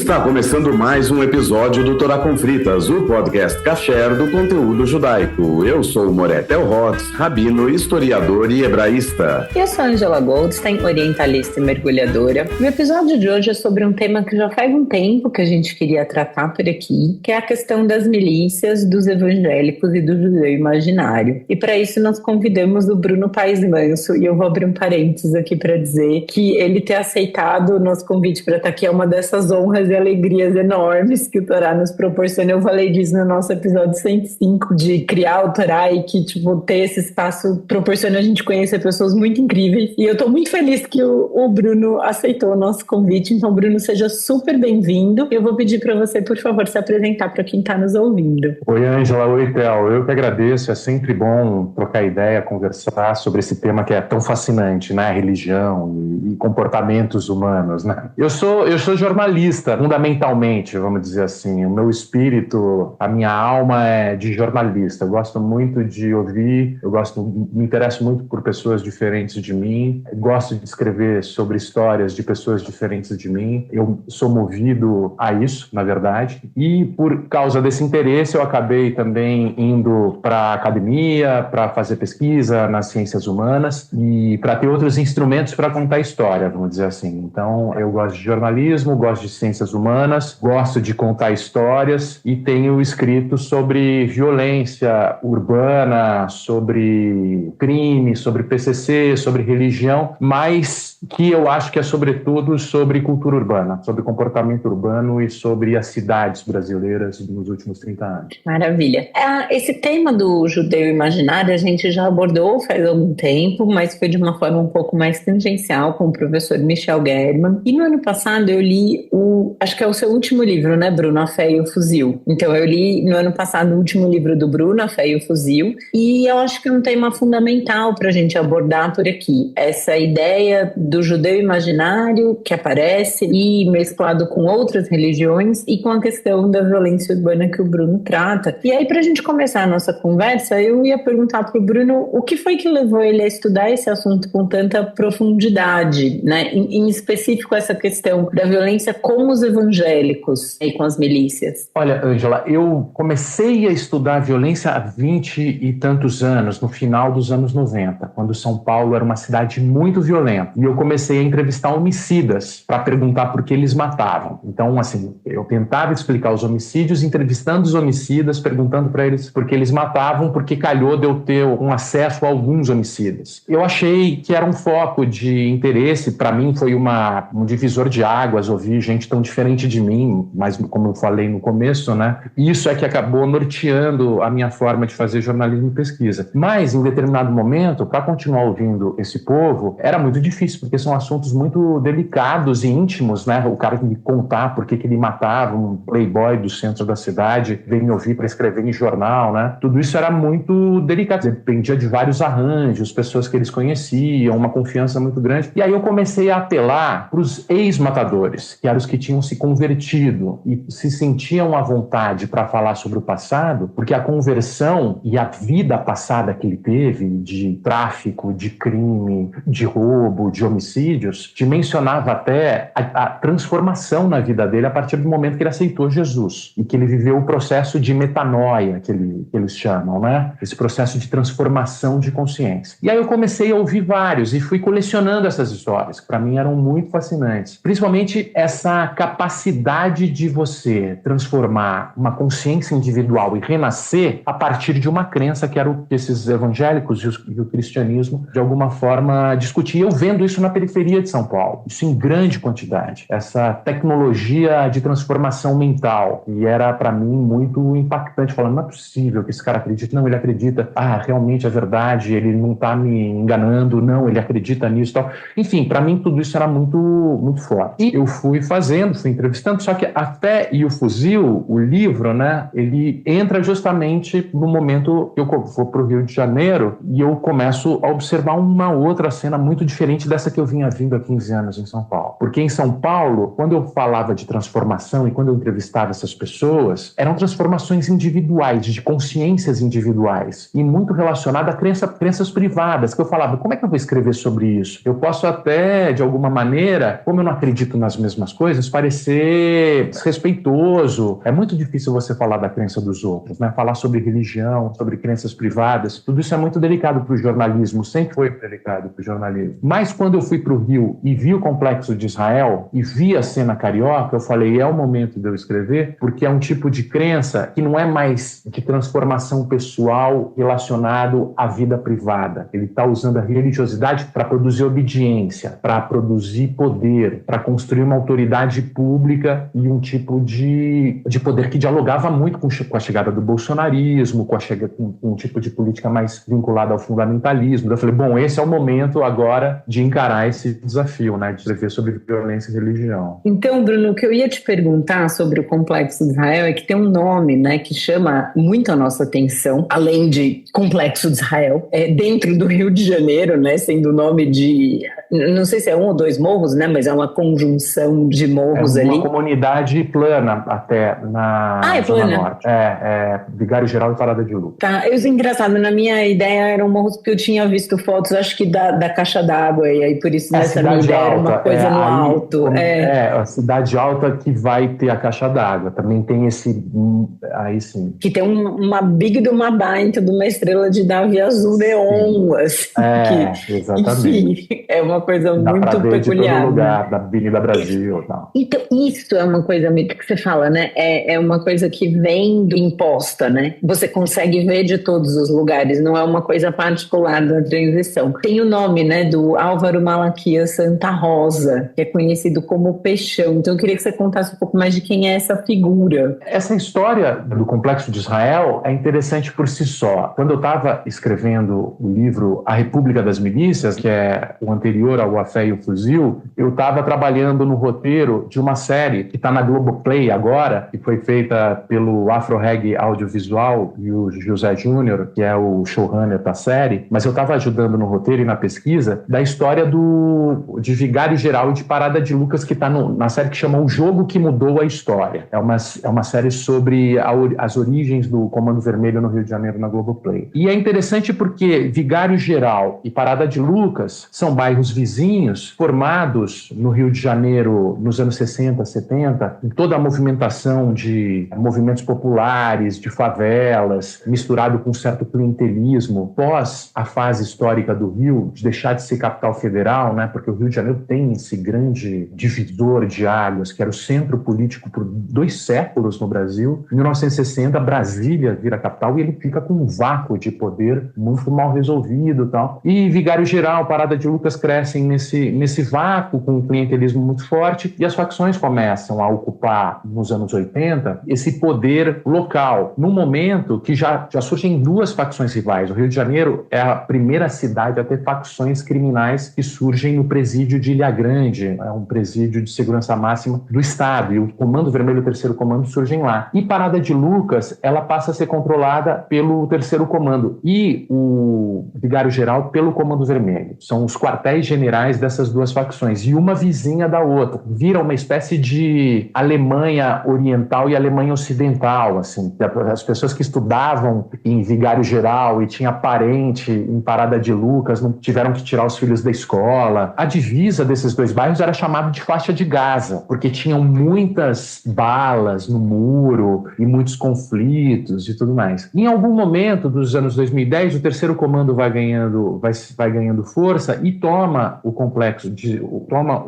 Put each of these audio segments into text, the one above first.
Está começando mais um episódio do Torá com Fritas, o podcast kasher do conteúdo judaico. Eu sou Moretel Rotz, rabino, historiador e hebraísta. Eu sou Angela Goldstein, orientalista e mergulhadora. O episódio de hoje é sobre um tema que já faz um tempo que a gente queria tratar por aqui, que é a questão das milícias, dos evangélicos e do judeu imaginário. E para isso nós convidamos o Bruno Paes Manso, e eu vou abrir um parênteses aqui para dizer que ele ter aceitado o nosso convite para estar aqui é uma dessas honras e alegrias enormes que o Torá nos proporciona. Eu falei disso no nosso episódio 105, de criar o Torá e que, ter esse espaço proporciona a gente conhecer pessoas muito incríveis. E eu tô muito feliz que o Bruno aceitou o nosso convite. Então, Bruno, seja super bem-vindo. Eu vou pedir para você, por favor, se apresentar para quem está nos ouvindo. Oi, Angela. Oi, Theo. Eu que agradeço. É sempre bom trocar ideia, conversar sobre esse tema que é tão fascinante, né? Religião e comportamentos humanos, né? Eu sou jornalista, fundamentalmente, vamos dizer assim. O meu espírito, a minha alma é de jornalista. Eu gosto muito de ouvir, me interesso muito por pessoas diferentes de mim, gosto de escrever sobre histórias de pessoas diferentes de mim. Eu sou movido a isso, na verdade. E por causa desse interesse, eu acabei também indo para a academia, para fazer pesquisa nas ciências humanas e para ter outros instrumentos para contar história, vamos dizer assim. Então, eu gosto de jornalismo, gosto de ciências humanas, gosto de contar histórias e tenho escrito sobre violência urbana, sobre crime, sobre PCC, sobre religião, mas que eu acho que é sobretudo sobre cultura urbana, sobre comportamento urbano e sobre as cidades brasileiras nos últimos 30 anos. Maravilha. Esse tema do judeu imaginário a gente já abordou faz algum tempo, mas foi de uma forma um pouco mais tangencial com o professor Michel German. E no ano passado eu li acho que é o seu último livro, né, Bruno? A Fé e o Fuzil. Então eu li no ano passado o último livro do Bruno, A Fé e o Fuzil, e eu acho que é um tema fundamental para a gente abordar por aqui. Essa ideia do judeu imaginário que aparece e mesclado com outras religiões e com a questão da violência urbana que o Bruno trata. E aí, para a gente começar a nossa conversa, eu ia perguntar para o Bruno o que foi que levou ele a estudar esse assunto com tanta profundidade, né? Em específico, essa questão da violência com os evangélicos e com as milícias. Olha, Ângela, eu comecei a estudar violência há 20 e tantos anos, no final dos anos 90, quando São Paulo era uma cidade muito violenta. E eu comecei a entrevistar homicidas para perguntar por que eles matavam. Então, assim, eu tentava explicar os homicídios, entrevistando os homicidas, perguntando para eles por que eles matavam, porque calhou de eu ter um acesso a alguns homicidas. Eu achei que era um foco de interesse, para mim foi um divisor de águas, ouvir gente tão diferente de mim, mas como eu falei no começo, né? Isso é que acabou norteando a minha forma de fazer jornalismo e pesquisa. Mas, em determinado momento, para continuar ouvindo esse povo, era muito difícil, porque são assuntos muito delicados e íntimos, né? O cara me contar por que ele matava um playboy do centro da cidade, veio me ouvir para escrever em jornal, né? Tudo isso era muito delicado, dependia de vários arranjos, pessoas que eles conheciam, uma confiança muito grande. E aí eu comecei a apelar para os ex-matadores, que eram os que tinham se convertido e se sentiam à vontade para falar sobre o passado, porque a conversão e a vida passada que ele teve de tráfico, de crime, de roubo, de homicídios, dimensionava até a transformação na vida dele a partir do momento que ele aceitou Jesus e que ele viveu o processo de metanoia, que eles chamam, né? Esse processo de transformação de consciência. E aí eu comecei a ouvir vários e fui colecionando essas histórias, que para mim eram muito fascinantes. Principalmente essa capacidade de você transformar uma consciência individual e renascer a partir de uma crença que era o que esses evangélicos e o cristianismo, de alguma forma, discutiam. Eu vendo isso na periferia de São Paulo, isso em grande quantidade. Essa tecnologia de transformação mental, e era para mim muito impactante, falando, não é possível que esse cara acredite. Não, ele acredita, realmente é verdade, ele não está me enganando, não, ele acredita nisso e tal. Enfim, para mim tudo isso era muito, muito forte. E eu fui entrevistando, só que A Fé e o Fuzil, o livro, né, ele entra justamente no momento que eu vou para o Rio de Janeiro e eu começo a observar uma outra cena muito diferente dessa que eu vinha vindo há 15 anos em São Paulo. Porque em São Paulo, quando eu falava de transformação e quando eu entrevistava essas pessoas, eram transformações individuais, de consciências individuais, e muito relacionada a crenças privadas, que eu falava, como é que eu vou escrever sobre isso? Eu posso até, de alguma maneira, como eu não acredito nas mesmas coisas, parecer parecer desrespeitoso. É muito difícil você falar da crença dos outros, né? Falar sobre religião, sobre crenças privadas, tudo isso é muito delicado para o jornalismo, sempre foi delicado para o jornalismo. Mas quando eu fui para o Rio e vi o Complexo de Israel e vi a cena carioca, eu falei, é o momento de eu escrever, porque é um tipo de crença que não é mais de transformação pessoal relacionado à vida privada. Ele está usando a religiosidade para produzir obediência, para produzir poder, para construir uma autoridade pública e um tipo de poder que dialogava muito com a chegada do bolsonarismo, com um tipo de política mais vinculada ao fundamentalismo. Eu falei, bom, esse é o momento agora de encarar esse desafio, né, de escrever sobre violência e religião. Então, Bruno, o que eu ia te perguntar sobre o Complexo de Israel é que tem um nome, né, que chama muito a nossa atenção, além de Complexo de Israel, dentro do Rio de Janeiro, né, sendo o nome de, não sei se é um ou dois morros, né, mas é uma conjunção de morros ali. É uma comunidade plana até na Zona Norte. Vigário Geral e Parada de Lucas. Tá, engraçado, na minha ideia eram morros que eu tinha visto fotos, acho que da caixa d'água, e aí por isso nessa minha ideia era uma coisa no alto. A cidade alta que vai ter a caixa d'água, também tem esse, aí sim. Que tem uma big de uma baita de uma estrela de Davi azul neon, assim. Exatamente. Enfim, é uma coisa dá muito peculiar. De todo lugar, da Avenida Brasil e tal. Então, isso é uma coisa que você fala, né? É uma coisa que vem imposta, né? Você consegue ver de todos os lugares, não é uma coisa particular da transição. Tem o nome, né, do Álvaro Malaquias Santa Rosa, que é conhecido como Peixão. Então, eu queria que você contasse um pouco mais de quem é essa figura. Essa história do Complexo de Israel é interessante por si só. Quando eu estava escrevendo o livro A República das Milícias, que é o anterior ao A Fé e o Fuzil, eu estava trabalhando no roteiro de uma série que está na Globoplay agora, que foi feita pelo Afro Reg Audiovisual e o José Júnior, que é o showrunner da série, mas eu estava ajudando no roteiro e na pesquisa da história de Vigário Geral e de Parada de Lucas, que está na série que chama O Jogo que Mudou a História. É uma série sobre as origens do Comando Vermelho no Rio de Janeiro na Globoplay. E é interessante porque Vigário Geral e Parada de Lucas são bairros vizinhos formados no Rio de Janeiro nos anos 60, 70, em toda a movimentação de movimentos populares, de favelas, misturado com um certo clientelismo, pós a fase histórica do Rio, de deixar de ser capital federal, né, porque o Rio de Janeiro tem esse grande divisor de águas, que era o centro político por 2 séculos no Brasil. Em 1960, Brasília vira capital e ele fica com um vácuo de poder muito mal resolvido e tal. E Vigário Geral, Parada de Lucas crescem nesse vácuo, com um clientelismo muito forte, e as facções começam a ocupar, nos anos 80, esse poder local, num momento que já surgem 2 facções rivais. O Rio de Janeiro é a primeira cidade a ter facções criminais que surgem no presídio de Ilha Grande, é um presídio de segurança máxima do Estado, e o Comando Vermelho e o Terceiro Comando surgem lá. E Parada de Lucas, ela passa a ser controlada pelo Terceiro Comando e o Vigário Geral pelo Comando Vermelho. São os quartéis generais dessas 2 facções, e uma vizinha da outra. Vira uma espécie de Alemanha Oriental e Alemanha Ocidental, assim. As pessoas que estudavam em Vigário Geral e tinha parente em Parada de Lucas não tiveram que tirar os filhos da escola. A divisa desses 2 bairros era chamada de faixa de Gaza, porque tinham muitas balas no muro e muitos conflitos e tudo mais. Em algum momento dos anos 2010, o Terceiro Comando vai ganhando força e toma o complexo, toma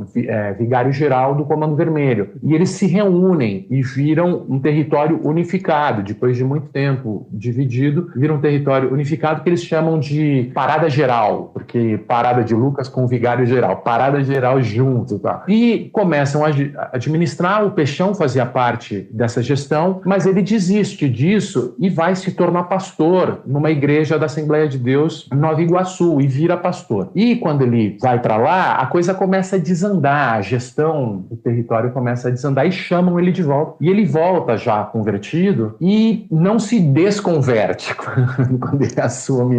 Vigário Geral do Comando Vermelho. E eles se reúnem e viram um território unificado. Depois de muito tempo dividido, viram um território unificado que eles chamam de Parada Geral, porque Parada de Lucas com Vigário Geral, Parada Geral junto, tá? E começam a administrar. O Peixão fazia parte dessa gestão, mas ele desiste disso e vai se tornar pastor numa igreja da Assembleia de Deus em Nova Iguaçu e vira pastor. E quando ele vai para lá, a coisa começa a desandar, a gestão do território começa a desandar e chamam ele de volta. E ele volta já convertido e não se desconverte quando ele assume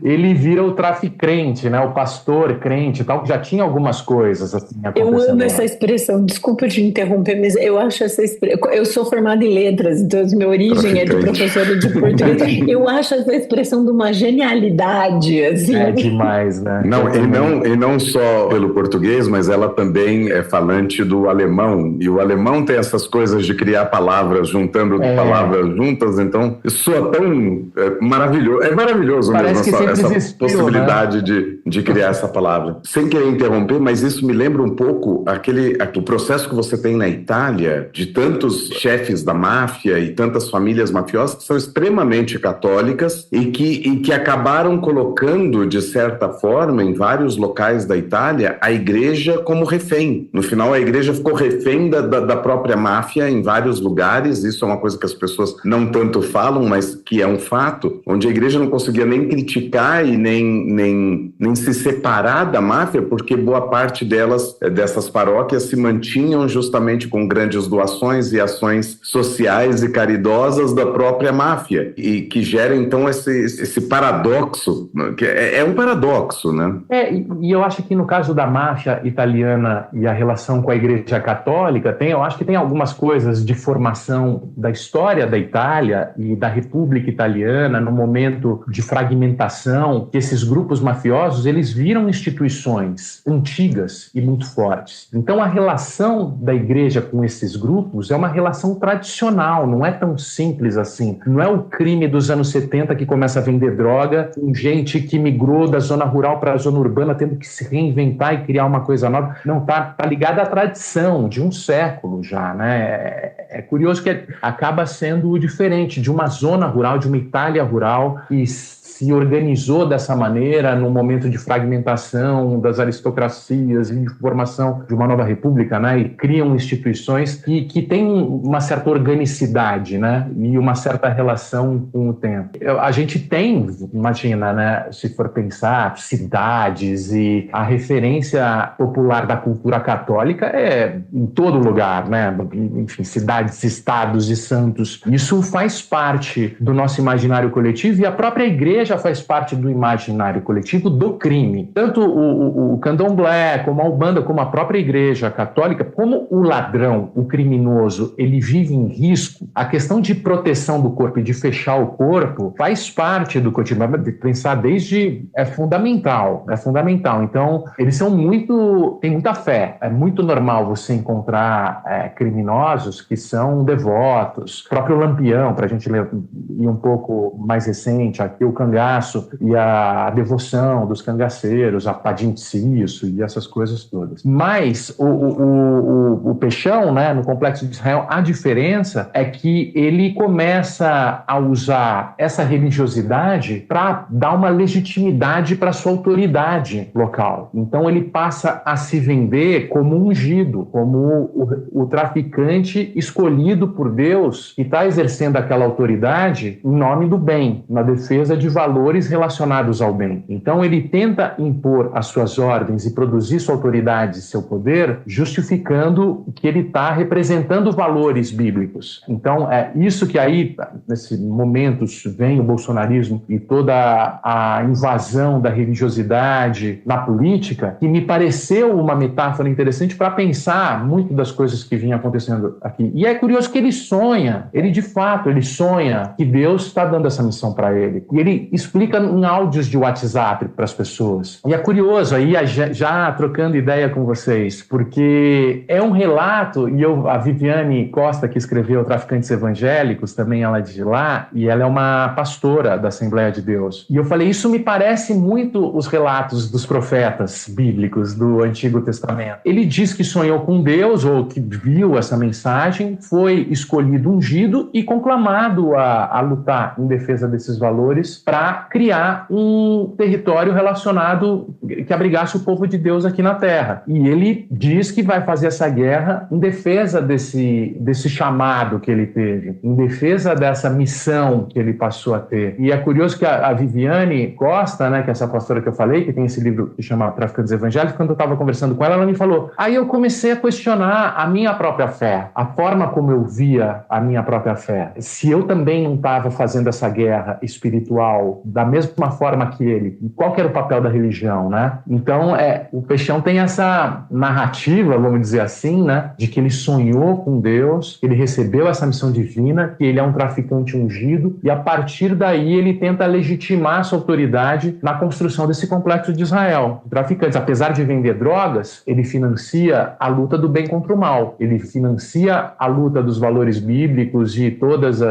ele vira o traficante, né? O pastor crente e tal, que já tinha algumas coisas assim acontecendo. Eu amo essa expressão, desculpa te interromper, mas eu acho essa expressão, eu sou formada em letras, então a minha origem é de professora de português, eu acho essa expressão de uma genialidade, assim. É demais, né? Não, e não só pelo português, mas ela também é falante diante do alemão, e o alemão tem essas coisas de criar palavras, juntando palavras juntas, então isso soa tão maravilhoso. É maravilhoso Parece mesmo essa existiu, possibilidade, né? de criar essa palavra. Sem querer interromper, mas isso me lembra um pouco o processo que você tem na Itália, de tantos chefes da máfia e tantas famílias mafiosas que são extremamente católicas e que acabaram colocando, de certa forma, em vários locais da Itália, a igreja como refém. No final, a igreja ficou refém da própria máfia em vários lugares. Isso é uma coisa que as pessoas não tanto falam, mas que é um fato, onde a igreja não conseguia nem criticar e nem se separar da máfia, porque boa parte dessas paróquias se mantinham justamente com grandes doações e ações sociais e caridosas da própria máfia, e que gera então esse paradoxo, que é um paradoxo, né? E eu acho que no caso da máfia italiana e a relação com a Igreja Católica, eu acho que tem algumas coisas de formação da história da Itália e da República Italiana no momento de fragmentação, que esses grupos mafiosos, eles viram instituições antigas e muito fortes. Então a relação da Igreja com esses grupos é uma relação tradicional, não é tão simples assim. Não é o crime dos anos 70 que começa a vender droga, com gente que migrou da zona rural para a zona urbana tendo que se reinventar e criar uma coisa nova. Não, tá ligado à tradição de um século já, né? É curioso que acaba sendo diferente de uma zona rural, de uma Itália rural e se organizou dessa maneira no momento de fragmentação das aristocracias e de formação de uma nova república, né? E criam instituições que têm uma certa organicidade, né? E uma certa relação com o tempo. A gente tem, imagina, né? Se for pensar, cidades e a referência popular da cultura católica é em todo lugar, né? Enfim, cidades, estados e santos. Isso faz parte do nosso imaginário coletivo e a própria igreja já faz parte do imaginário coletivo do crime. Tanto o candomblé, como a Umbanda, como a própria igreja católica, como o ladrão, o criminoso, ele vive em risco, a questão de proteção do corpo e de fechar o corpo faz parte do cotidiano. Pensar é fundamental. Então, eles têm muita fé. É muito normal você encontrar criminosos que são devotos. O próprio Lampião, para a gente ler um pouco mais recente, aqui o Cangaço e a devoção dos cangaceiros, a Padintiço e essas coisas todas. Mas o Peixão, né, no Complexo de Israel, a diferença é que ele começa a usar essa religiosidade para dar uma legitimidade para sua autoridade local. Então ele passa a se vender como ungido, como o traficante escolhido por Deus que está exercendo aquela autoridade em nome do bem, na defesa de valores relacionados ao bem. Então ele tenta impor as suas ordens e produzir sua autoridade e seu poder, justificando que ele está representando valores bíblicos. Então é isso que aí, nesse momento, vem o bolsonarismo e toda a invasão da religiosidade na política, que me pareceu uma metáfora interessante para pensar muito das coisas que vinham acontecendo aqui. E é curioso que ele sonha que Deus está dando essa missão para ele. E ele explica em áudios de WhatsApp para as pessoas. E é curioso, aí já trocando ideia com vocês, porque é um relato, e a Viviane Costa, que escreveu Traficantes Evangélicos, também ela é de lá, e ela é uma pastora da Assembleia de Deus. E eu falei, isso me parece muito os relatos dos profetas bíblicos do Antigo Testamento. Ele diz que sonhou com Deus, ou que viu essa mensagem, foi escolhido ungido e conclamado a lutar em defesa desses valores para criar um território relacionado que abrigasse o povo de Deus aqui na Terra. E ele diz que vai fazer essa guerra em defesa desse chamado que ele teve, em defesa dessa missão que ele passou a ter. E é curioso que a Viviane Costa, né, que é essa pastora que eu falei, que tem esse livro que chama Traficantes Evangélicos, quando eu estava conversando com ela me falou, aí eu comecei a questionar a minha própria fé, a forma como eu via a minha própria fé. Se eu também não estava fazendo essa guerra espiritual da mesma forma que ele, qual que era o papel da religião, né? Então, o Peixão tem essa narrativa, vamos dizer assim, né, de que ele sonhou com Deus, que ele recebeu essa missão divina, que ele é um traficante ungido, e a partir daí ele tenta legitimar sua autoridade na construção desse complexo de Israel. O traficante, apesar de vender drogas, ele financia financia a luta do bem contra o mal. Ele financia a luta dos valores bíblicos, de todos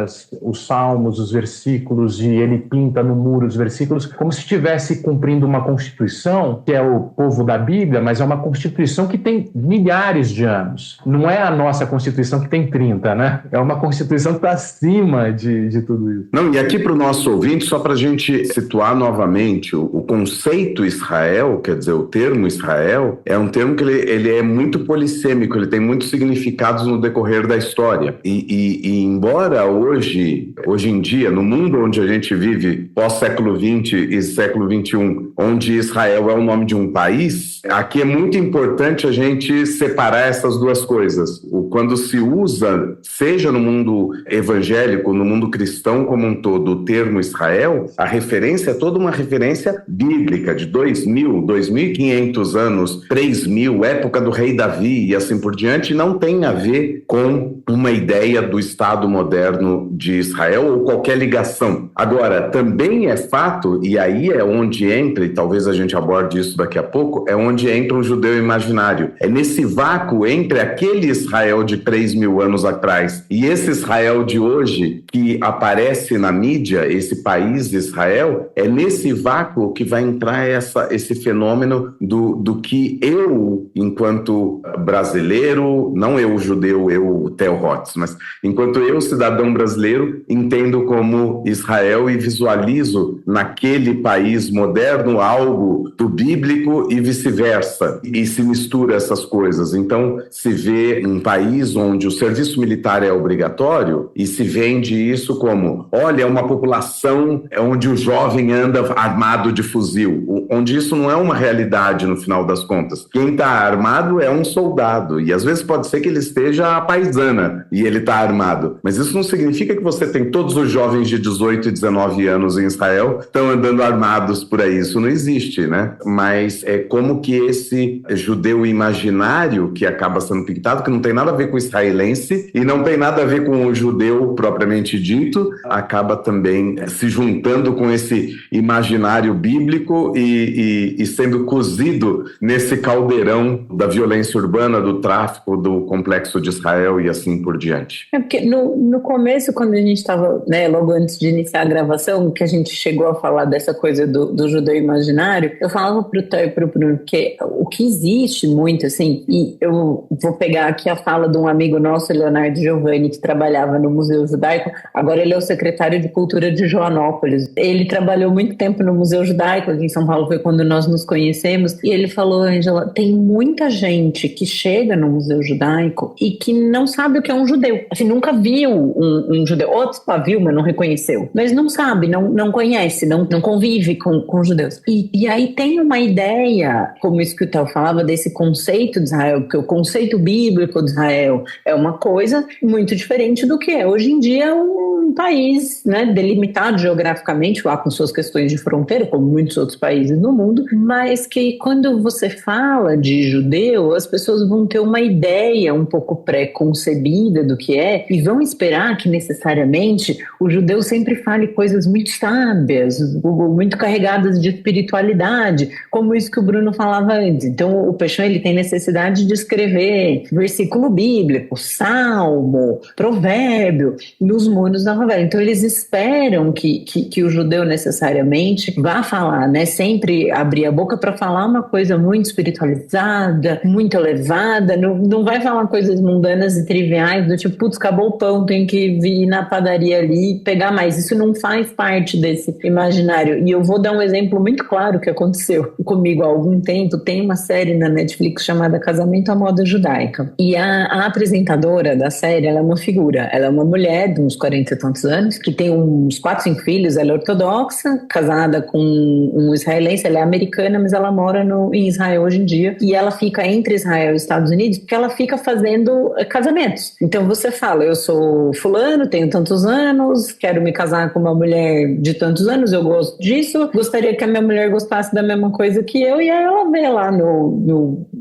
os salmos, os versículos, e ele pinta no muro os versículos como se estivesse cumprindo uma constituição, que é o povo da Bíblia, mas é uma constituição que tem milhares de anos. Não é a nossa constituição que tem 30, né? É uma constituição que está acima de tudo isso. Não, e aqui para o nosso ouvinte, só para a gente situar novamente, o conceito Israel, quer dizer, o termo Israel, é um termo que ele é muito polissêmico, ele tem muitos significados no decorrer da história. E embora hoje em dia, no mundo onde a gente vive, pós-século XX e século XXI, onde Israel é o nome de um país, aqui é muito importante a gente separar essas duas coisas. Quando se usa, seja no mundo evangélico, no mundo cristão como um todo, o termo Israel, a referência é toda uma referência bíblica de 2.000, 2.500 anos, 3.000, época do rei Davi e assim por diante, não tem a ver com uma ideia do Estado moderno de Israel ou qualquer ligação. Agora, também é fato, e aí é onde entra, e talvez a gente aborde isso daqui a pouco, é onde entra o judeu imaginário. É nesse vácuo entre aquele Israel de 3.000 anos atrás e esse Israel de hoje que aparece na mídia, esse país Israel, é nesse vácuo que vai entrar esse fenômeno do que eu, enquanto brasileiro, não eu judeu, eu Theo Hotz, mas enquanto eu, cidadão brasileiro, entendo como Israel e visualizo naquele país moderno algo do bíblico e vice-versa, e se mistura essas coisas. Então, se vê um país onde o serviço militar é obrigatório e se vende isso como, olha, é uma população onde o jovem anda armado de fuzil, onde isso não é uma realidade no final das contas. Quem está armado é um soldado, e às vezes pode ser que ele esteja à paisana e ele está armado, mas isso não significa que você tem todos os jovens de 18 e 19 anos em Israel estão andando armados por aí, isso não existe, né? Mas é como que esse judeu imaginário que acaba sendo pintado, que não tem nada a ver com o israelense e não tem nada a ver com o judeu propriamente dito, acaba também se juntando com esse imaginário bíblico e sendo cozido nesse caldeirão da violência urbana, do tráfico, do complexo de Israel e assim por diante. É porque no começo, quando a gente estava, né, logo antes de iniciar a gravação, que a gente chegou a falar dessa coisa do judeu imaginário, eu falava pro Theo e pro Bruno que o que existe muito, assim, e eu vou pegar aqui a fala de um amigo nosso, Leonardo Giovanni, que trabalhava no Museu Judaico, agora ele é o secretário de Cultura de Joanópolis. Ele trabalhou muito tempo no Museu Judaico, aqui em São Paulo foi quando nós nos conhecemos, e ele falou, Ângela, tem muita gente que chega no Museu Judaico e que não sabe o que é um judeu. Assim, nunca viu um judeu. Outros viu, mas não reconheceu. Mas não sabe, não conhece, não convive com judeus. E aí tem uma ideia, como isso que o Theo falava, desse conceito de Israel, porque o conceito bíblico de Israel é uma coisa muito diferente do que é hoje em dia um país, né, delimitado geograficamente, lá com suas questões de fronteira, como muitos outros países no mundo, mas que quando você fala de judeu, as pessoas vão ter uma ideia um pouco pré-concebida do que é e vão esperar que necessariamente o judeu sempre fale coisas muito sábias, muito carregadas de espiritualidade, como isso que o Bruno falava antes. Então o Peixão, ele tem necessidade de escrever versículo bíblico, salmo, provérbio nos muros da favela. Então eles esperam que o judeu necessariamente vá falar, né, sempre abrir a boca para falar uma coisa muito espiritualizada, muito elevada, não vai falar coisas mundanas e triviais do tipo, putz, acabou o pão, tem que vir na padaria ali e pegar mais. Isso não faz parte desse imaginário. E eu vou dar um exemplo muito claro que aconteceu comigo há algum tempo. Tem uma série na Netflix chamada Casamento à Moda Judaica. E a apresentadora da série, ela é uma figura. Ela é uma mulher de uns 40 e tantos anos, que tem uns 4, 5 filhos. Ela é ortodoxa, casada com um israelense. Ela é americana, mas ela mora em Israel hoje em dia. E ela fica entre Israel e Estados Unidos porque ela fica fazendo casamentos. Então você fala, eu sou fulano, tenho tantos anos, quero me casar com uma mulher de tantos anos, eu gosto disso, gostaria que a minha mulher gostasse da mesma coisa que eu, e aí ela vê lá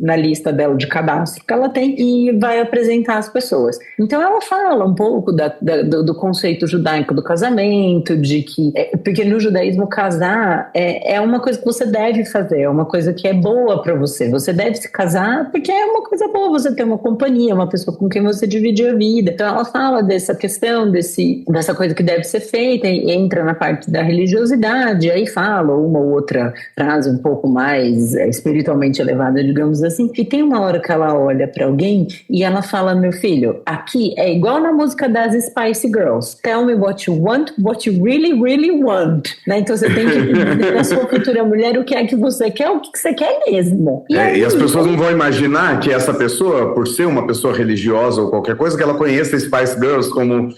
na lista dela de cadastro que ela tem e vai apresentar as pessoas. Então ela fala um pouco do conceito judaico do casamento, de que porque no judaísmo casar é uma coisa que você deve fazer, é uma coisa que é boa para você. Você deve se casar porque é uma coisa boa, você ter uma companhia, uma pessoa com quem você divide a vida. Então ela fala dessa questão, dessa coisa que deve ser feita e entra na parte da religiosidade, aí fala uma ou outra frase um pouco mais espiritualmente elevada, digamos assim, e tem uma hora que ela olha para alguém e ela fala: meu filho, aqui é igual na música das Spice Girls, tell me what you want, what you really, really want, né? Então você tem que dizer na sua futura mulher o que é que você quer, o que você quer mesmo. E as pessoas não vão imaginar que essa pessoa, por ser uma pessoa religiosa ou qualquer coisa, que ela conheça Spice Girls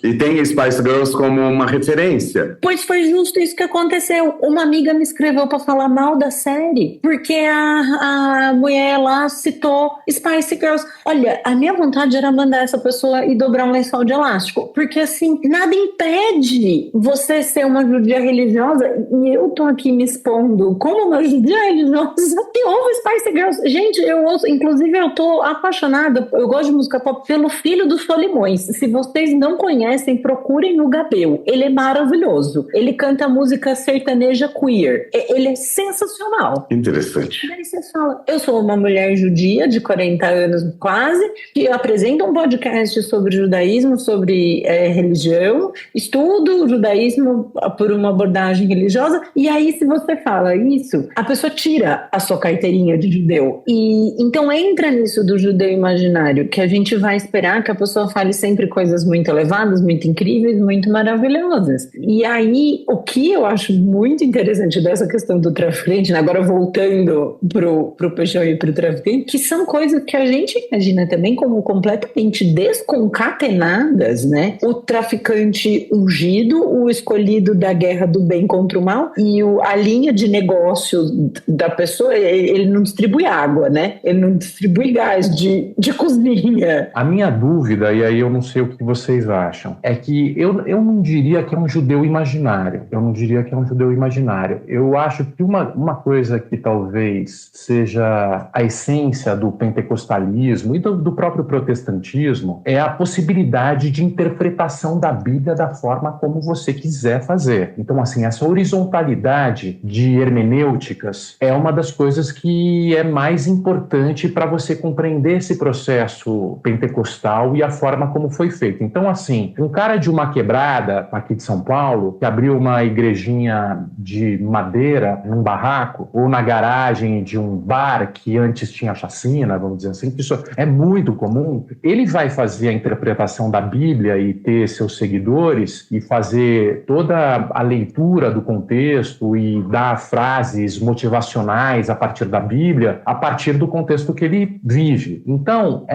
e tenha Spice Girls como uma referência. Pois foi justo isso que aconteceu. Uma amiga me escreveu para falar mal da série, porque a mulher lá citou Spice Girls. Olha, a minha vontade era mandar essa pessoa e dobrar um lençol de elástico, porque assim, nada impede você ser uma judia religiosa, e eu tô aqui me expondo como uma judia religiosa que ouve Spice Girls. Gente, eu ouço, inclusive eu tô apaixonada, eu gosto de música pop pelo filho do Solimões. Se vocês não conhecem, procurem no Gabel. Ele é maravilhoso. Ele canta música sertaneja queer. Ele é sensacional. Interessante. E aí você fala: eu sou uma mulher judia de 40 anos quase, que apresenta um podcast sobre judaísmo, sobre religião, estudo o judaísmo por uma abordagem religiosa, e aí se você fala isso, a pessoa tira a sua carteirinha de judeu. E então entra nisso do judeu imaginário, que a gente vai esperar que a pessoa fale sempre coisas muito elevadas, muito incríveis, muito maravilhosas. E aí, o que eu acho muito interessante dessa questão do traficante, agora voltando pro Peixão e pro traficante, que são coisas que a gente imagina também como completamente desconcatenadas, né? O traficante ungido, o escolhido da guerra do bem contra o mal, e a linha de negócio da pessoa, ele não distribui água, né? Ele não distribui gás de cozinha. A minha dúvida, e aí eu não sei o que vocês acham, é que eu não diria que é um judeu imaginário. Eu não diria que é um judeu imaginário. Eu acho que uma coisa que talvez seja a essência do pentecostalismo e do próprio protestantismo é a possibilidade de interpretação da Bíblia da forma como você quiser fazer. Então, assim, essa horizontalidade de hermenêuticas é uma das coisas que é mais importante para você compreender esse processo pentecostal e a forma como foi feito. Então, assim, um cara de uma quebrada aqui de São Paulo, que abriu uma igrejinha de madeira num barraco, ou na garagem de um bar que antes tinha chacina, vamos dizer assim, que isso é muito comum, ele vai fazer a interpretação da Bíblia e ter seus seguidores e fazer toda a leitura do contexto e dar frases motivacionais a partir da Bíblia, a partir do contexto que ele vive. Então,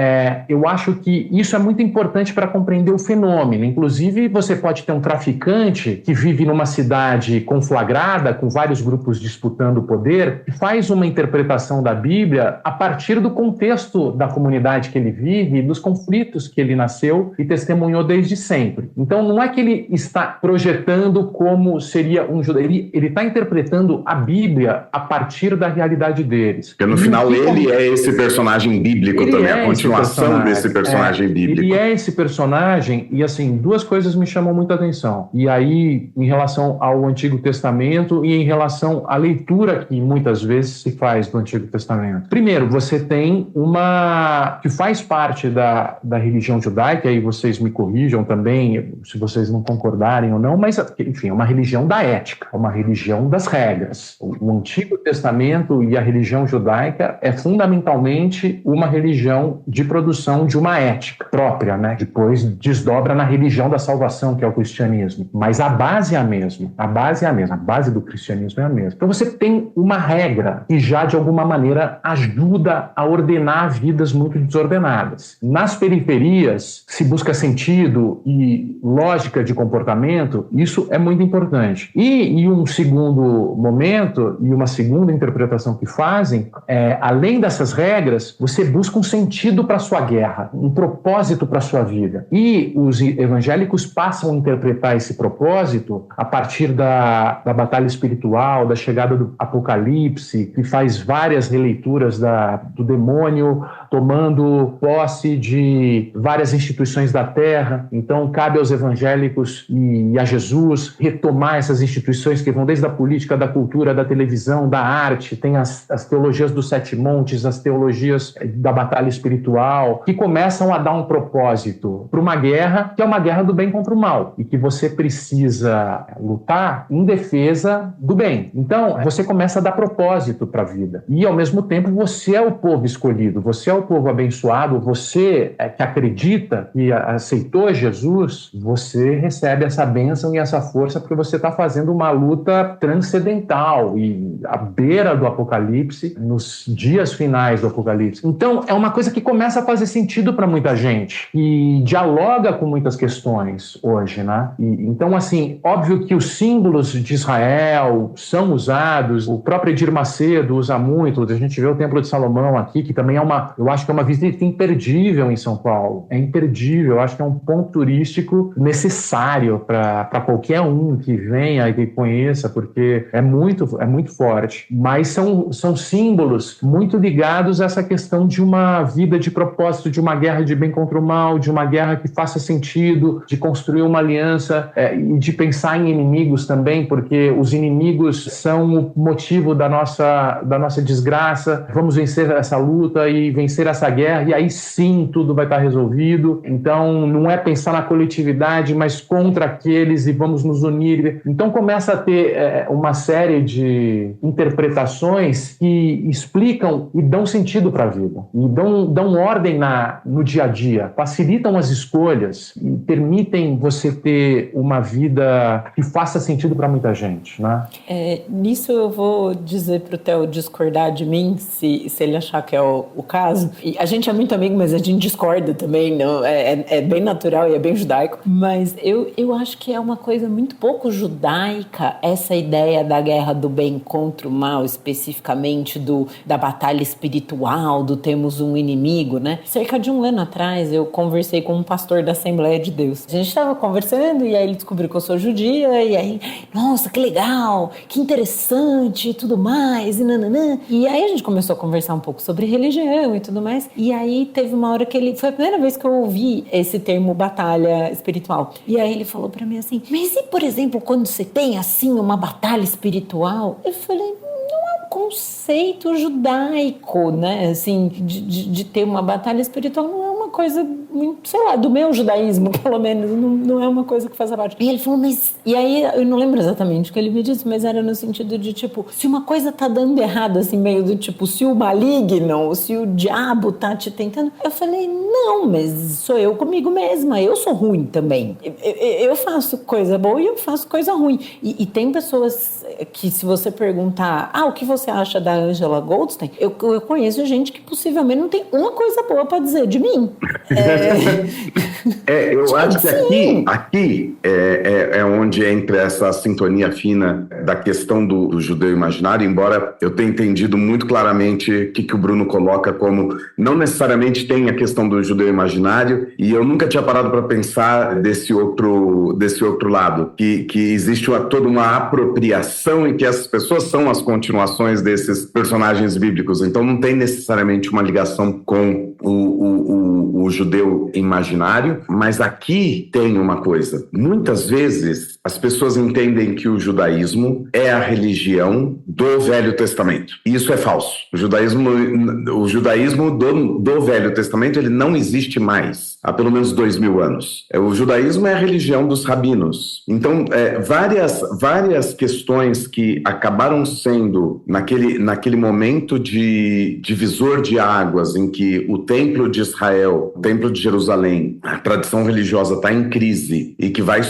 eu acho que isso é muito importante para compreender o fenômeno. Inclusive, você pode ter um traficante que vive numa cidade conflagrada, com vários grupos disputando o poder, que faz uma interpretação da Bíblia a partir do contexto da comunidade que ele vive e dos conflitos que ele nasceu e testemunhou desde sempre. Então, não é que ele está projetando como seria um judeu, ele está interpretando a Bíblia a partir da realidade deles. Porque no final ele é esse personagem bíblico também, a continuação desse personagem bíblico. Ele é esse personagem e, assim, duas coisas me chamam muita atenção. E aí, em relação ao Antigo Testamento e em relação à leitura que muitas vezes se faz do Antigo Testamento. Primeiro, você tem uma que faz parte da religião judaica, aí vocês me corrijam também, se vocês não concordarem ou não, mas, enfim, é uma religião da ética, uma religião das regras. O Antigo Testamento e a religião judaica é fundamentalmente uma religião de produção de uma ética própria, né? Depois desdobra na religião da salvação, que é o cristianismo. Mas a base é a mesma. A base do cristianismo é a mesma. Então você tem uma regra que já, de alguma maneira, ajuda a ordenar vidas muito desordenadas. Nas periferias, se busca sentido e lógica de comportamento, isso é muito importante. E em um segundo momento, e uma segunda interpretação que fazem, além dessas regras, você busca um sentido para a sua guerra, um propósito para a sua vida. E os evangélicos passam a interpretar esse propósito a partir da batalha espiritual, da chegada do Apocalipse, que faz várias releituras do demônio tomando posse de várias instituições da terra. Então, cabe aos evangélicos e a Jesus retomar essas instituições que vão desde a política, da cultura, da televisão, da arte. Tem as teologias dos 7 montes, as teologias da batalha espiritual, que começam a dar um propósito para uma guerra, que é uma guerra do bem contra o mal, e que você precisa lutar em defesa do bem. Então, você começa a dar propósito para a vida. E, ao mesmo tempo, você é o povo escolhido, você é o povo abençoado, você que acredita e aceitou Jesus, você recebe essa bênção e essa força porque você está fazendo uma luta transcendental e à beira do Apocalipse, nos dias finais do Apocalipse. Então, é uma coisa que começa a fazer sentido para muita gente e dialoga com muitas questões hoje, né? Então, assim, óbvio que os símbolos de Israel são usados, o próprio Edir Macedo usa muito, a gente vê o Templo de Salomão aqui, que também eu acho que é uma visita imperdível em São Paulo. É imperdível, eu acho que é um ponto turístico necessário para qualquer um que venha e que conheça, porque é muito forte. Mas são símbolos muito ligados a essa questão de uma vida de propósito, de uma guerra de bem contra o mal, de uma guerra que faça sentido, de construir uma aliança e de pensar em inimigos também, porque os inimigos são o motivo da nossa desgraça. Vamos vencer essa luta e vencer essa guerra, e aí sim tudo vai estar resolvido. Então não é pensar na coletividade, mas contra aqueles e vamos nos unir. Então começa a ter uma série de interpretações que explicam e dão sentido para a vida, e dão ordem no dia a dia, facilitam as escolhas e permitem você ter uma vida que faça sentido para muita gente, né? Nisso eu vou dizer para o Theo discordar de mim, se ele achar que é o caso. E a gente é muito amigo, mas a gente discorda também, não? É bem natural e é bem judaico. Mas eu acho que é uma coisa muito pouco judaica essa ideia da guerra do bem contra o mal, especificamente da batalha espiritual, do temos um inimigo, né? Cerca de um ano atrás eu conversei com um pastor da Assembleia de Deus. A gente estava conversando e aí ele descobriu que eu sou judia e aí, nossa, que legal, que interessante e tudo mais, e nananã. E aí a gente começou a conversar um pouco sobre religião e tudo mais. E aí teve uma hora que foi a primeira vez que eu ouvi esse termo batalha espiritual. E aí ele falou pra mim assim, mas e por exemplo, quando você tem assim uma batalha espiritual? Eu falei, não é um conceito judaico, né? Assim, de ter uma batalha espiritual não é uma coisa muito, sei lá, do meu judaísmo, pelo menos, não é uma coisa que faz parte. E ele falou, mas... E aí, eu não lembro exatamente o que ele me disse, mas era no sentido de, tipo, se uma coisa tá dando errado, assim, meio do tipo, se o maligno, se o diabo tá te tentando... Eu falei, não, mas sou eu comigo mesma, eu sou ruim também. Eu faço coisa boa e eu faço coisa ruim. E tem pessoas que, se você perguntar, o que você acha da Angela Goldstein? Eu conheço gente que possivelmente não tem uma coisa boa pra dizer de mim. Eu acho que aqui é onde entra essa sintonia fina da questão do judeu imaginário, embora eu tenha entendido muito claramente o que o Bruno coloca como não necessariamente tem a questão do judeu imaginário, e eu nunca tinha parado para pensar desse outro lado, que existe toda uma apropriação e que essas pessoas são as continuações desses personagens bíblicos, então não tem necessariamente uma ligação com o judeu imaginário, mas aqui tem uma coisa. Muitas vezes as pessoas entendem que o judaísmo é a religião do Velho Testamento. E isso é falso. O judaísmo do Velho Testamento, ele não existe mais há pelo menos 2000 anos. O judaísmo é a religião dos rabinos. Então, várias questões que acabaram sendo naquele momento de divisor de águas em que o templo de Israel, o templo de Jerusalém, a tradição religiosa está em crise e que vai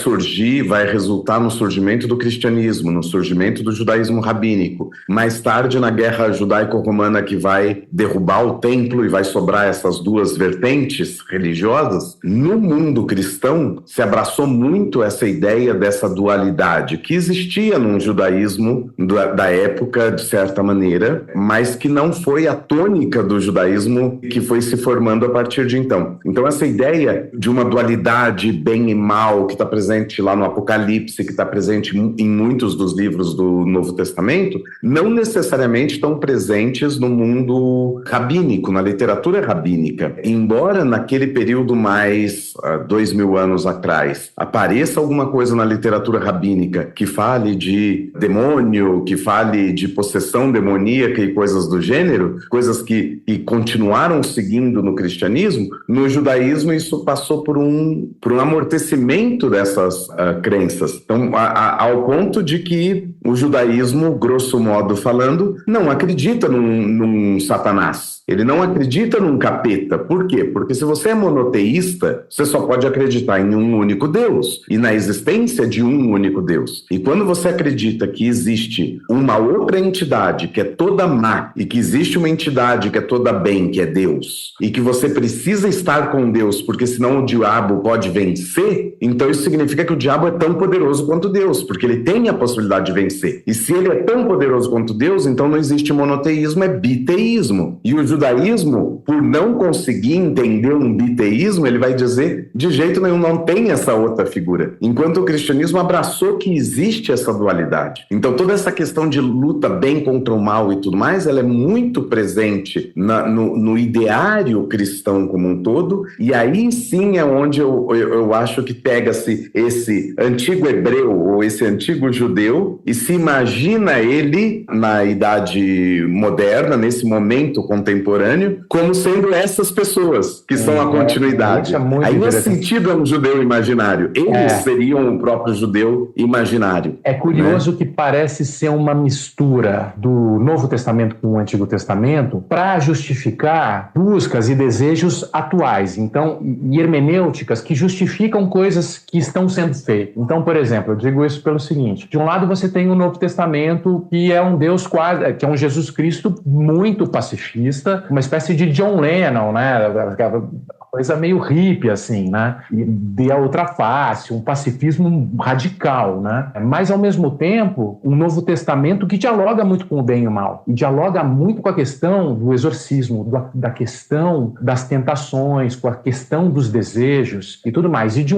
resultar no surgimento do cristianismo, no surgimento do judaísmo rabínico. Mais tarde, na guerra judaico-romana que vai derrubar o templo e vai sobrar essas duas vertentes religiosas, no mundo cristão se abraçou muito essa ideia dessa dualidade que existia no judaísmo da época, de certa maneira, mas que não foi a tônica do judaísmo que foi se formando a partir de então. Então essa ideia de uma dualidade bem e mal que está presente lá no Apocalipse, que está presente em muitos dos livros do Novo Testamento, não necessariamente estão presentes no mundo rabínico, na literatura rabínica. Embora naquele período mais 2000 anos atrás apareça alguma coisa na literatura rabínica que fale de demônio, que fale de possessão demoníaca e coisas do gênero, coisas que continuaram seguindo no cristianismo, no judaísmo isso passou por um amortecimento dessas crenças. Então, ao ponto de que o judaísmo, grosso modo falando, não acredita num Satanás. Ele não acredita num capeta. Por quê? Porque se você é monoteísta, você só pode acreditar em um único Deus e na existência de um único Deus. E quando você acredita que existe uma outra entidade que é toda má e que existe uma entidade que é toda bem, que é Deus, e que você precisa estar com Deus porque senão o diabo pode vencer, então isso significa que o diabo é tão poderoso quanto Deus, porque ele tem a possibilidade de vencer. E se ele é tão poderoso quanto Deus, então não existe monoteísmo, é biteísmo. E o judaísmo, por não conseguir entender um biteísmo, ele vai dizer, de jeito nenhum, não tem essa outra figura. Enquanto o cristianismo abraçou que existe essa dualidade. Então toda essa questão de luta bem contra o mal e tudo mais, ela é muito presente no ideário cristão como um todo, e aí sim é onde eu acho que pega-se esse antigo hebreu ou esse antigo judeu e se imagina ele na idade moderna, nesse momento contemporâneo, como sendo essas pessoas que são a continuidade. Aí nesse sentido é um judeu imaginário. Eles seriam o próprio judeu imaginário. É curioso, né? Que parece ser uma mistura do Novo Testamento com o Antigo Testamento para justificar buscas e desejos atuais. Então, e hermenêuticas que justificam coisas que estão sendo feitas. Então, por exemplo, eu digo isso pelo seguinte: de um lado você tem o Novo Testamento, que é um Deus quase, que é um Jesus Cristo muito pacifista, uma espécie de John Lennon, né? Coisa meio hippie, assim, né? E de a outra face, um pacifismo radical, né? Mas, ao mesmo tempo, um Novo Testamento que dialoga muito com o bem e o mal. E dialoga muito com a questão do exorcismo, da questão das tentações, com a questão dos desejos e tudo mais. E de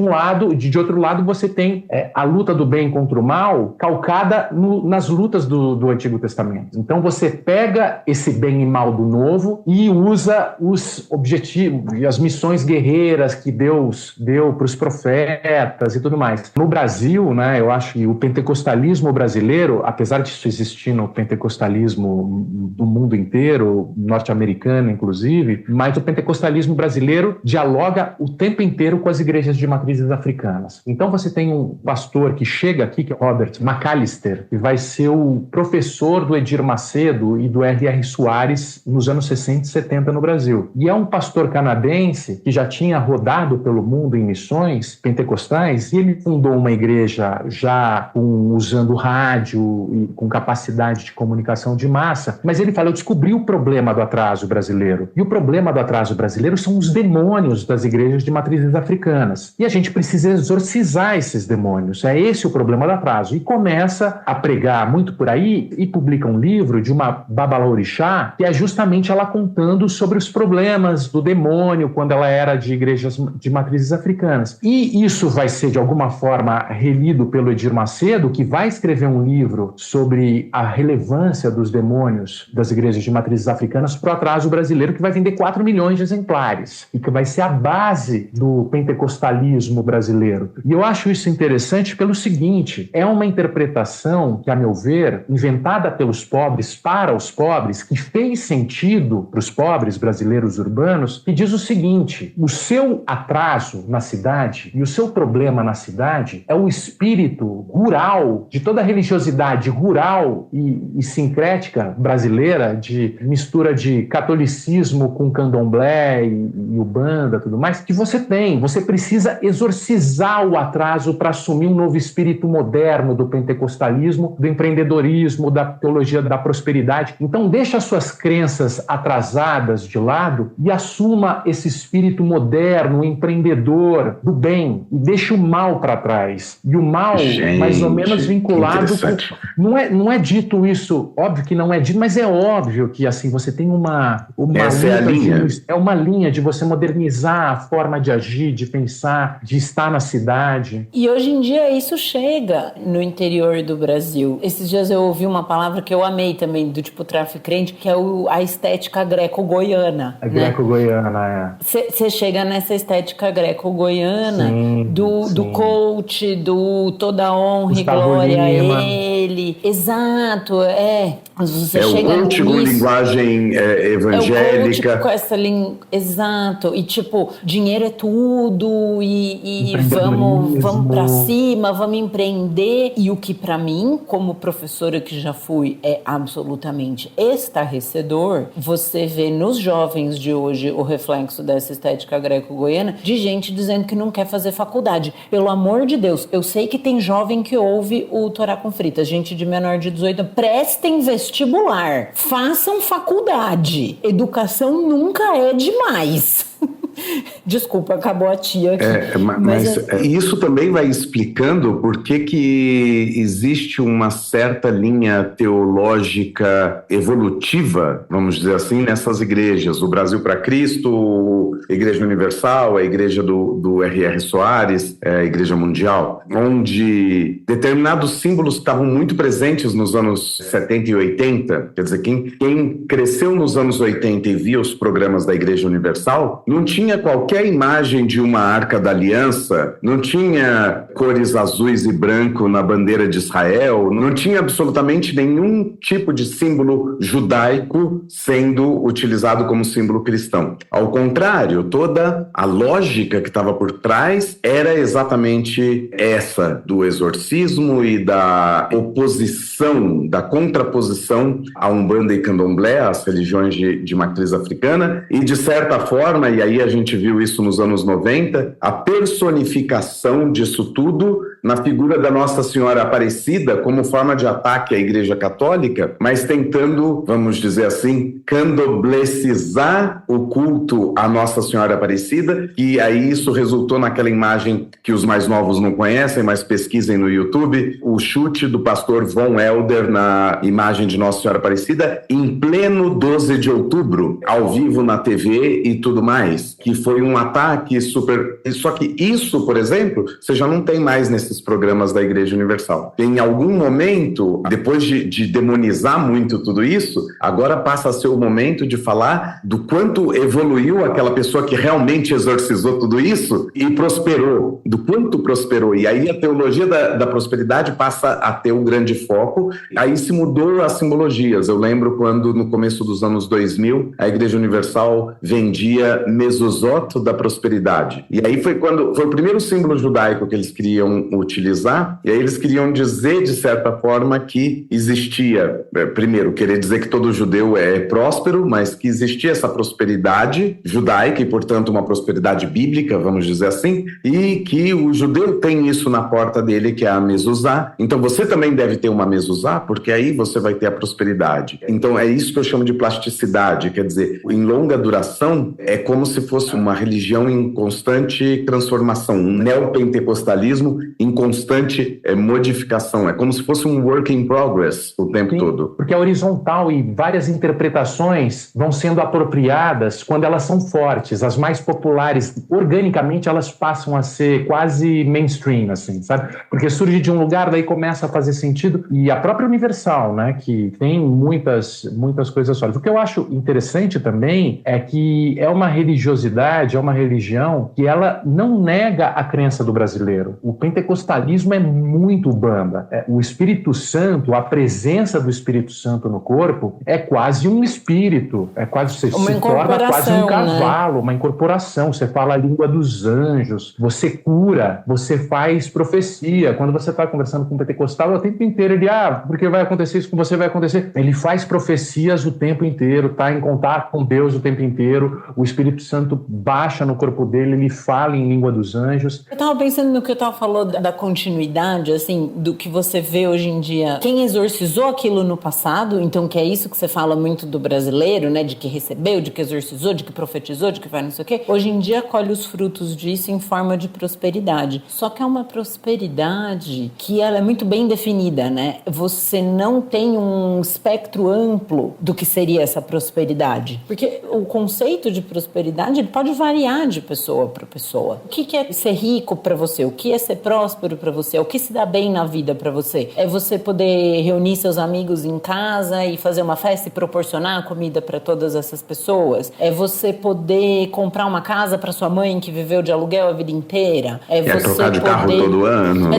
outro lado, você tem a luta do bem contra o mal calcada nas lutas do Antigo Testamento. Então, você pega esse bem e mal do Novo e usa os objetivos e as missões guerreiras que Deus deu para os profetas e tudo mais. No Brasil, né, eu acho que o pentecostalismo brasileiro, apesar disso existir no pentecostalismo do mundo inteiro, norte-americano inclusive, mas o pentecostalismo brasileiro dialoga o tempo inteiro com as igrejas de matrizes africanas. Então você tem um pastor que chega aqui, que é Robert McAllister, que vai ser o professor do Edir Macedo e do R.R. Soares nos anos 60 e 70 no Brasil. E é um pastor canadense que já tinha rodado pelo mundo em missões pentecostais, e ele fundou uma igreja já usando rádio e com capacidade de comunicação de massa, mas ele fala: eu descobri o problema do atraso brasileiro. E o problema do atraso brasileiro são os demônios das igrejas de matrizes africanas. E a gente precisa exorcizar esses demônios. É esse o problema do atraso. E começa a pregar muito por aí e publica um livro de uma babalaorixá, que é justamente ela contando sobre os problemas do demônio quando ela era de igrejas de matrizes africanas. E isso vai ser, de alguma forma, relido pelo Edir Macedo, que vai escrever um livro sobre a relevância dos demônios das igrejas de matrizes africanas para o atraso brasileiro, que vai vender 4 milhões de exemplares e que vai ser a base do pentecostalismo brasileiro. E eu acho isso interessante pelo seguinte: é uma interpretação que, a meu ver, inventada pelos pobres para os pobres, que fez sentido para os pobres brasileiros urbanos, que diz o seguinte: o seu atraso na cidade e o seu problema na cidade é o espírito rural de toda a religiosidade rural e sincrética brasileira, de mistura de catolicismo com candomblé e ubanda, tudo mais, que você tem. Você precisa exorcizar o atraso para assumir um novo espírito moderno do pentecostalismo, do empreendedorismo, da teologia da prosperidade. Então deixa as suas crenças atrasadas de lado e assuma esse espírito espírito moderno, empreendedor, do bem, e deixa o mal para trás. E o mal, mais ou menos vinculado com... Não é dito isso, óbvio que não é dito, mas é óbvio que assim, você tem uma essa é a linha. É uma linha de você modernizar a forma de agir, de pensar, de estar na cidade. E hoje em dia isso chega no interior do Brasil. Esses dias eu ouvi uma palavra que eu amei também, do tipo traficante, que é a estética greco-goiana. A greco-goiana, Você chega nessa estética greco-goiana, do coach, do toda honra e glória a ele. Exato, Você chega o coach com linguagem evangélica. É o coach com essa exato. E tipo, dinheiro é tudo, e vamos pra cima, vamos empreender. E o que pra mim, como professora que já fui, é absolutamente estarrecedor, você vê nos jovens de hoje o reflexo dessa estética greco-goiana, de gente dizendo que não quer fazer faculdade. Pelo amor de Deus, eu sei que tem jovem que ouve o Torá com Fritas, gente de menor de 18 anos, prestem vestibular, façam faculdade. Educação nunca é demais. Desculpa, acabou a tia aqui. Mas isso também vai explicando por que existe uma certa linha teológica evolutiva, vamos dizer assim, nessas igrejas. O Brasil para Cristo, a Igreja Universal, a Igreja do R.R. Soares, a Igreja Mundial, onde determinados símbolos estavam muito presentes nos anos 70 e 80. Quer dizer, quem cresceu nos anos 80 e via os programas da Igreja Universal, não tinha qualquer imagem de uma Arca da Aliança, não tinha cores azuis e branco na bandeira de Israel, não tinha absolutamente nenhum tipo de símbolo judaico sendo utilizado como símbolo cristão. Ao contrário, toda a lógica que estava por trás era exatamente essa, do exorcismo e da oposição, da contraposição à Umbanda e Candomblé, às religiões de matriz africana, e de certa forma, e aí a gente viu isso nos anos 90, a personificação disso tudo na figura da Nossa Senhora Aparecida como forma de ataque à Igreja Católica, mas tentando, vamos dizer assim, candomblessizar o culto à Nossa Senhora Aparecida, e aí isso resultou naquela imagem que os mais novos não conhecem, mas pesquisem no YouTube, o chute do pastor Von Helder na imagem de Nossa Senhora Aparecida em pleno 12 de outubro, ao vivo na TV e tudo mais, que foi um ataque super... Só que isso, por exemplo, você já não tem mais nesses programas da Igreja Universal. Em algum momento, depois de demonizar muito tudo isso, agora passa a ser o momento de falar do quanto evoluiu aquela pessoa que realmente exorcizou tudo isso e prosperou, do quanto prosperou. E aí a teologia da prosperidade passa a ter um grande foco, aí se mudou as simbologias. Eu lembro quando, no começo dos anos 2000, a Igreja Universal vendia mezuzot da prosperidade. E aí foi o primeiro símbolo judaico que eles queriam utilizar, e aí eles queriam dizer, de certa forma, que existia, primeiro, querer dizer que todo judeu é próspero, mas que existia essa prosperidade judaica e, portanto, uma prosperidade bíblica, vamos dizer assim, e que o judeu tem isso na porta dele, que é a mezuzá. Então você também deve ter uma mezuzá, porque aí você vai ter a prosperidade. Então é isso que eu chamo de plasticidade, quer dizer, em longa duração, é como se fosse uma religião em constante transformação, um neopentecostalismo em constante modificação. É como se fosse um work in progress o tempo todo. Porque é horizontal e várias interpretações vão sendo apropriadas quando elas são fortes. As mais populares, organicamente, elas passam a ser quase mainstream, assim, sabe? Porque surge de um lugar, daí começa a fazer sentido. E a própria Universal, né, que tem muitas coisas sólidas. O que eu acho interessante também é que é uma religiosidade, é uma religião que ela não nega a crença do brasileiro. O pentecostalismo é muito Umbanda. O Espírito Santo, a presença do Espírito Santo no corpo é quase um espírito, você se torna quase um cavalo, né? Uma incorporação. Você fala a língua dos anjos, você cura, você faz profecia. Quando você está conversando com um pentecostal, o tempo inteiro ele, porque vai acontecer isso com você, vai acontecer. Ele faz profecias o tempo inteiro, está em contato com Deus o tempo inteiro, o Espírito Santo baixa no corpo dele, ele fala em língua dos anjos. Eu estava pensando no que eu estava falando da continuidade, assim, do que você vê hoje em dia? Quem exorcizou aquilo no passado, então que é isso que você fala muito do brasileiro, né? De que recebeu, de que exorcizou, de que profetizou, de que vai não sei o quê. Hoje em dia colhe os frutos disso em forma de prosperidade. Só que é uma prosperidade que ela é muito bem definida, né? Você não tem um espectro amplo do que seria essa prosperidade. Porque o conceito de prosperidade ele pode variar de pessoa para pessoa. O que é ser rico para você? O que é ser próspero para você? O que se dá bem na vida para você? É você poder reunir seus amigos em casa e fazer uma festa e proporcionar comida para todas essas pessoas? É você poder comprar uma casa para sua mãe que viveu de aluguel a vida inteira? É você trocar de carro todo ano?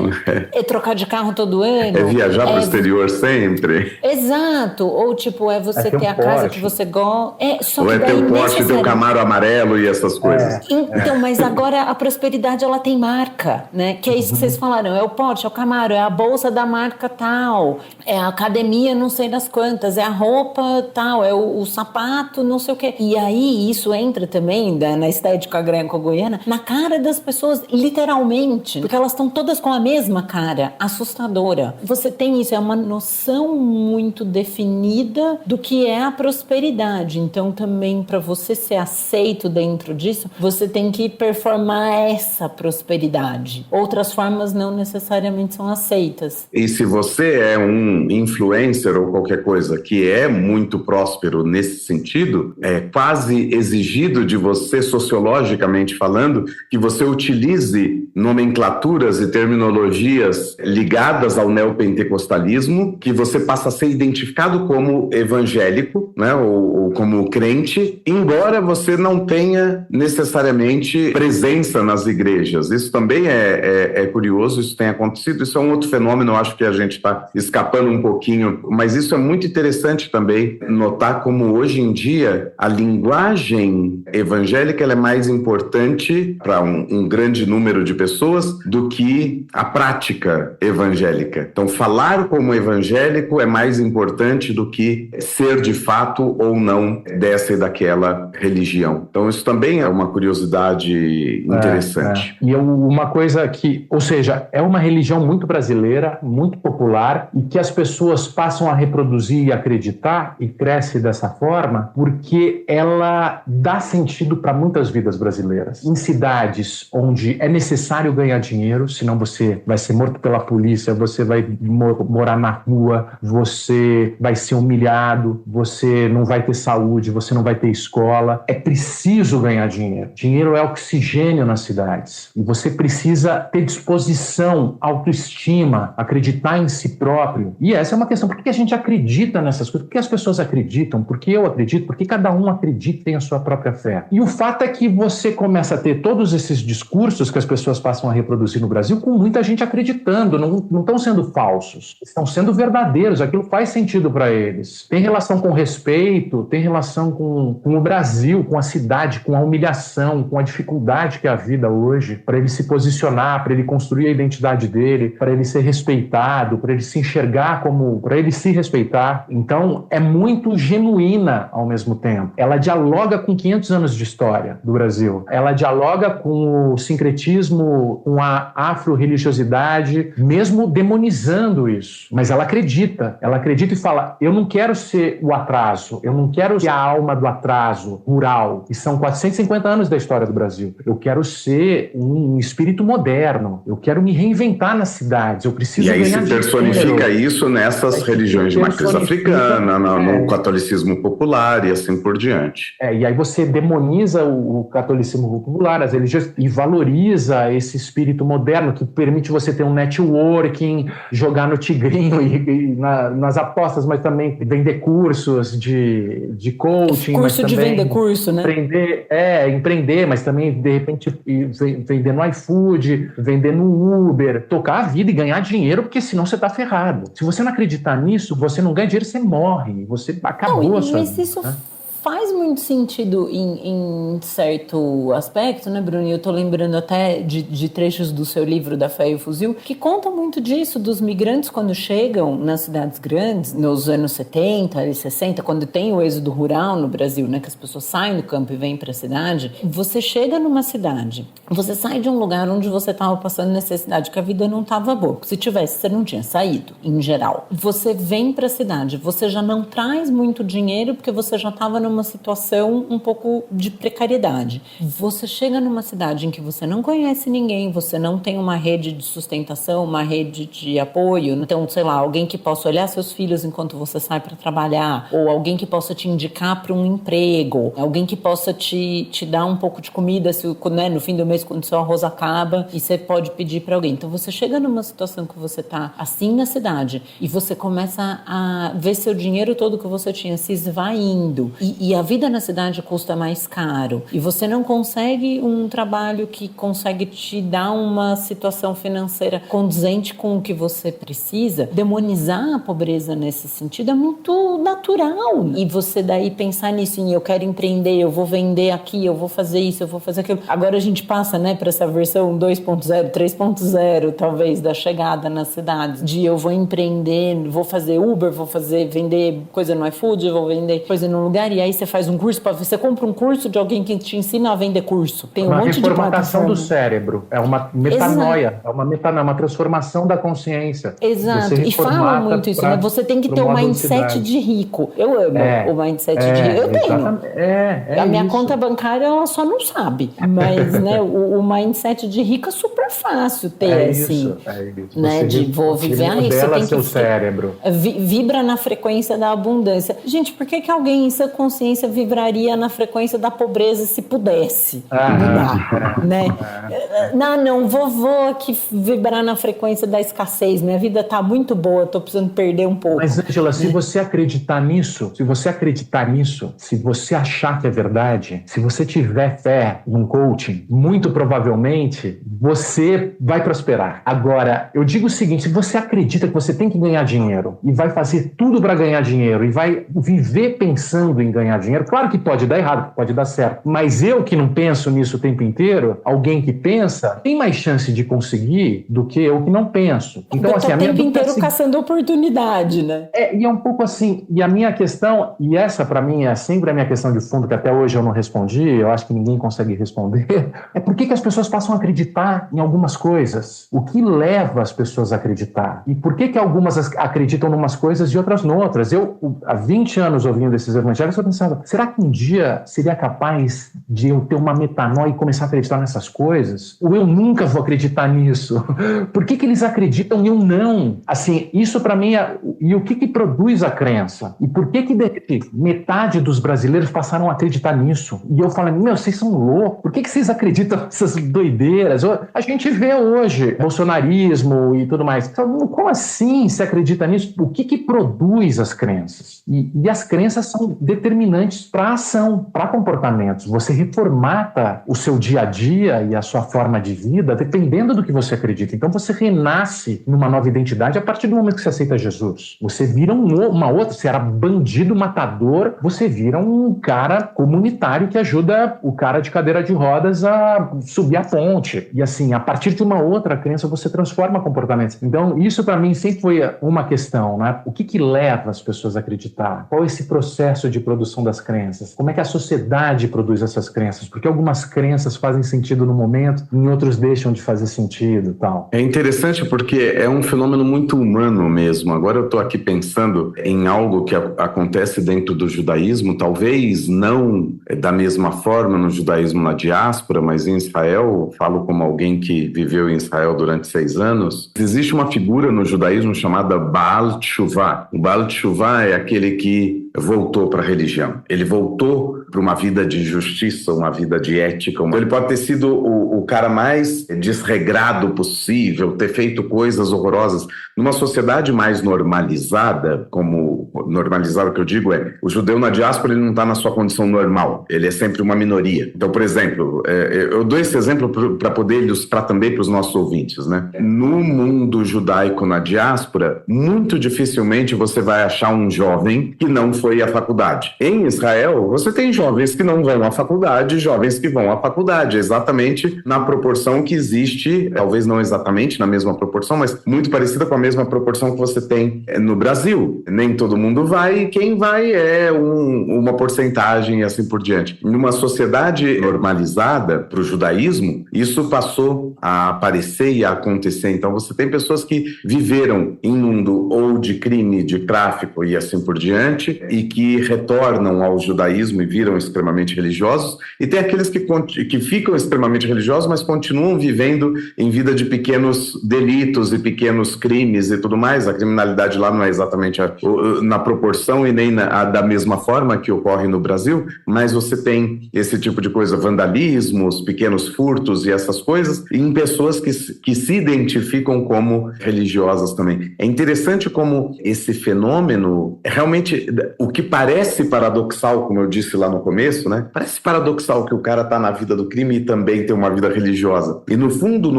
É trocar de carro todo ano? É viajar para o exterior sempre? Exato. Ou tipo, é você ter a casa que você gosta. Ou é ter o Porsche, ter o Camaro amarelo e essas coisas. Então, mas agora a prosperidade ela tem marca, né? Que é isso que vocês falaram. É o Porsche, é o Camaro, é a bolsa da marca tal, é a academia não sei das quantas, é a roupa tal, é o sapato não sei o quê. E aí isso entra também na estética greco-goiana, na cara das pessoas, literalmente. Porque elas estão todas com a mesma cara, assustadora. Você tem isso, é uma noção muito definida do que é a prosperidade. Então também para você ser aceito dentro disso, você tem que performar essa prosperidade. Outras formas não necessariamente são aceitas. E se você é um influencer ou qualquer coisa que é muito próspero nesse sentido, é quase exigido de você, sociologicamente falando, que você utilize nomenclaturas e terminologias ligadas ao neopentecostalismo, que você passa a ser identificado como evangélico, né, ou como crente, embora você não tenha necessariamente presença nas igrejas. Isso também é curioso, isso tem acontecido, isso é um outro fenômeno, eu acho que a gente está escapando um pouquinho, mas isso é muito interessante também, notar como hoje em dia a linguagem evangélica ela é mais importante para um grande número de pessoas do que a prática evangélica. Então, falar como evangélico é mais importante do que ser de fato ou não dessa e daquela religião. Então, isso também é uma curiosidade interessante. E uma coisa que, ou seja, é uma religião muito brasileira, muito popular, e que as pessoas passam a reproduzir e acreditar, e cresce dessa forma, porque ela dá sentido para muitas vidas brasileiras. Em cidades onde é necessário ganhar dinheiro, senão você vai ser morto pela polícia, você vai morar na rua, você vai ser humilhado, você não vai ter saúde, você não vai ter escola. É preciso ganhar dinheiro. Dinheiro é oxigênio nas cidades. E você precisa ter disposição, autoestima, acreditar em si próprio. E essa é uma questão. Por que a gente acredita nessas coisas? Por que as pessoas acreditam? Por que eu acredito? Por que cada um acredita e tem a sua própria fé? E o fato é que você começa a ter todos esses discursos que as pessoas passam a reproduzir no Brasil com muita gente acreditando. Não estão sendo falsos. Estão sendo verdadeiros. Aquilo faz sentido para eles. Tem relação com respeito, tem relação com o Brasil, com a cidade, com a humilhação, com a dificuldade que é a vida hoje, para ele se posicionar, para ele construir a identidade dele, para ele ser respeitado, para ele se enxergar como, para ele se respeitar. Então, é muito genuína ao mesmo tempo. Ela dialoga com 500 anos de história do Brasil. Ela dialoga com o sincretismo, com a afro-religiosidade, mesmo demonizando isso. Mas ela acredita e fala, eu não quero ser o atraso, eu não quero ser a alma do atraso rural, e são 450 anos da história do Brasil. Eu quero ser um espírito moderno, eu quero me reinventar nas cidades, eu preciso ganhar dinheiro. E aí se personifica isso nessas religiões de matriz africana, no catolicismo popular e assim por diante. E aí você demoniza o catolicismo popular, as religiões, e valoriza esse espírito moderno que permite você ter um networking, jogar no tigrinho e nas apostas, mas também vender cursos de coaching. Curso de vender curso, né? Empreender, mas também, de repente, vender no iFood, vender no Uber, tocar a vida e ganhar dinheiro, porque senão você tá ferrado. Se você não acreditar nisso, você não ganha dinheiro, você morre, você acabou a sua vida. Mas isso faz muito sentido em certo aspecto, né, Bruno? Eu tô lembrando até de trechos do seu livro Da Fé e o Fuzil, que conta muito disso, dos migrantes quando chegam nas cidades grandes, nos anos 70 e 60, quando tem o êxodo rural no Brasil, né, que as pessoas saem do campo e vêm para a cidade. Você chega numa cidade, você sai de um lugar onde você estava passando necessidade, que a vida não estava boa. Se tivesse, você não tinha saído, em geral. Você vem para a cidade, você já não traz muito dinheiro porque você já estava numa situação um pouco de precariedade. Você chega numa cidade em que você não conhece ninguém, você não tem uma rede de sustentação, uma rede de apoio, então, sei lá, alguém que possa olhar seus filhos enquanto você sai para trabalhar, ou alguém que possa te indicar para um emprego, alguém que possa te dar um pouco de comida, né, no fim do mês, quando seu arroz acaba, e você pode pedir para alguém. Então, você chega numa situação que você está assim na cidade, e você começa a ver seu dinheiro todo que você tinha se esvaindo, e a vida na cidade custa mais caro, e você não consegue um trabalho que consegue te dar uma situação financeira condizente com o que você precisa. Demonizar a pobreza nesse sentido é muito natural, e você daí pensar nisso, eu quero empreender, eu vou vender aqui, eu vou fazer isso, eu vou fazer aquilo. Agora a gente passa, né, para essa versão 2.0, 3.0 talvez da chegada nas cidades, de eu vou empreender, vou fazer Uber, vou vender coisa no iFood, vou vender coisa no lugar, e aí você faz um curso, você compra um curso de alguém que te ensina a vender curso. Tem um monte de reformatação do cérebro, é uma metanoia, é uma transformação da consciência. Exato, e falam muito isso, né? Você tem que ter um mindset de rico. Eu amo o mindset de rico. Eu tenho. A minha conta bancária, ela só não sabe. Mas, né, o mindset de rico é super fácil ter, assim. Né? Vou viver, você tem seu cérebro. Vibra na frequência da abundância. Gente, por que alguém em sua consciência vibraria na frequência da pobreza se pudesse mudar, né? Não, vou aqui vibrar na frequência da escassez. Minha vida tá muito boa, tô precisando perder um pouco. Mas, Ângela, se você acreditar nisso, se você achar que é verdade, se você tiver fé num coaching, muito provavelmente você vai prosperar. Agora, eu digo o seguinte, se você acredita que você tem que ganhar dinheiro e vai fazer tudo para ganhar dinheiro e vai viver pensando em ganhar dinheiro, claro que pode dar errado, pode dar certo, mas eu que não penso nisso o tempo inteiro, alguém que pensa, tem mais chance de conseguir do que eu que não penso. Então, assim, a minha tempo inteiro caçando oportunidade, né? E é um pouco assim, e a minha questão, e essa para mim é sempre a minha questão de fundo, que até hoje eu não respondi, eu acho que ninguém consegue responder, é por que as pessoas passam a acreditar em algumas coisas? O que leva as pessoas a acreditar? E por que algumas acreditam em umas coisas e outras noutras? Eu, há 20 anos ouvindo esses evangelhos, eu pensava, será que um dia seria capaz de eu ter uma metanoia e começar a acreditar nessas coisas? Ou eu nunca vou acreditar nisso? Por que eles acreditam e eu não? Assim, isso para mim é... E o que produz a crença? E por que metade dos brasileiros passaram a acreditar nisso? E eu falo, vocês são loucos. Por que vocês acreditam nessas doideiras? A gente vê hoje bolsonarismo e tudo mais. Como assim se acredita nisso? O que produz as crenças? E as crenças são determinantes para a ação, para comportamentos. Você reformata o seu dia a dia e a sua forma de vida dependendo do que você acredita. Então você renasce numa nova identidade a partir do momento que você aceita Jesus. Você vira uma outra, você era bandido, matador, você vira um cara comunitário que ajuda o cara de cadeira de rodas a subir a ponte. E assim, a partir de uma outra crença, você transforma comportamentos. Então, isso para mim sempre foi uma questão, né? O que leva as pessoas a acreditar? Qual é esse processo de produção das crenças? Como é que a sociedade produz essas crenças? Porque algumas crenças fazem sentido no momento, em outros deixam de fazer sentido e tal. É interessante porque é um fenômeno muito humano mesmo. Agora eu estou aqui pensando em algo que acontece dentro do judaísmo, talvez não da mesma forma no judaísmo na diáspora, mas em Israel, falo como alguém que viveu em Israel durante 6 anos, existe uma figura no judaísmo chamada Baal Teshuvah. O Baal Teshuvah é aquele que voltou para a religião. Ele voltou para uma vida de justiça, uma vida de ética. Ele pode ter sido o cara mais desregrado possível, ter feito coisas horrorosas. Numa sociedade mais normalizada, como normalizada que eu digo o judeu na diáspora, ele não está na sua condição normal, ele é sempre uma minoria. Então, por exemplo, eu dou esse exemplo para poder ilustrar também para os nossos ouvintes, né? No mundo judaico na diáspora, muito dificilmente você vai achar um jovem que não foi à faculdade. Em Israel, você tem jovens que não vão à faculdade, jovens que vão à faculdade, exatamente na proporção que existe, talvez não exatamente na mesma proporção, mas muito parecida com a mesma proporção que você tem no Brasil. Nem todo mundo vai, e quem vai é uma porcentagem e assim por diante. Numa sociedade normalizada para o judaísmo, isso passou a aparecer e a acontecer. Então você tem pessoas que viveram em mundo ou de crime, de tráfico e assim por diante, e que retornam ao judaísmo e viram extremamente religiosos, e tem aqueles que ficam extremamente religiosos, mas continuam vivendo em vida de pequenos delitos e pequenos crimes e tudo mais. A criminalidade lá não é exatamente na proporção e nem da mesma forma que ocorre no Brasil, mas você tem esse tipo de coisa, vandalismos, pequenos furtos e essas coisas, em pessoas que se identificam como religiosas também. É interessante como esse fenômeno, realmente, o que parece paradoxal, como eu disse lá no começo, né? Parece paradoxal que o cara tá na vida do crime e também tem uma vida religiosa. E no fundo,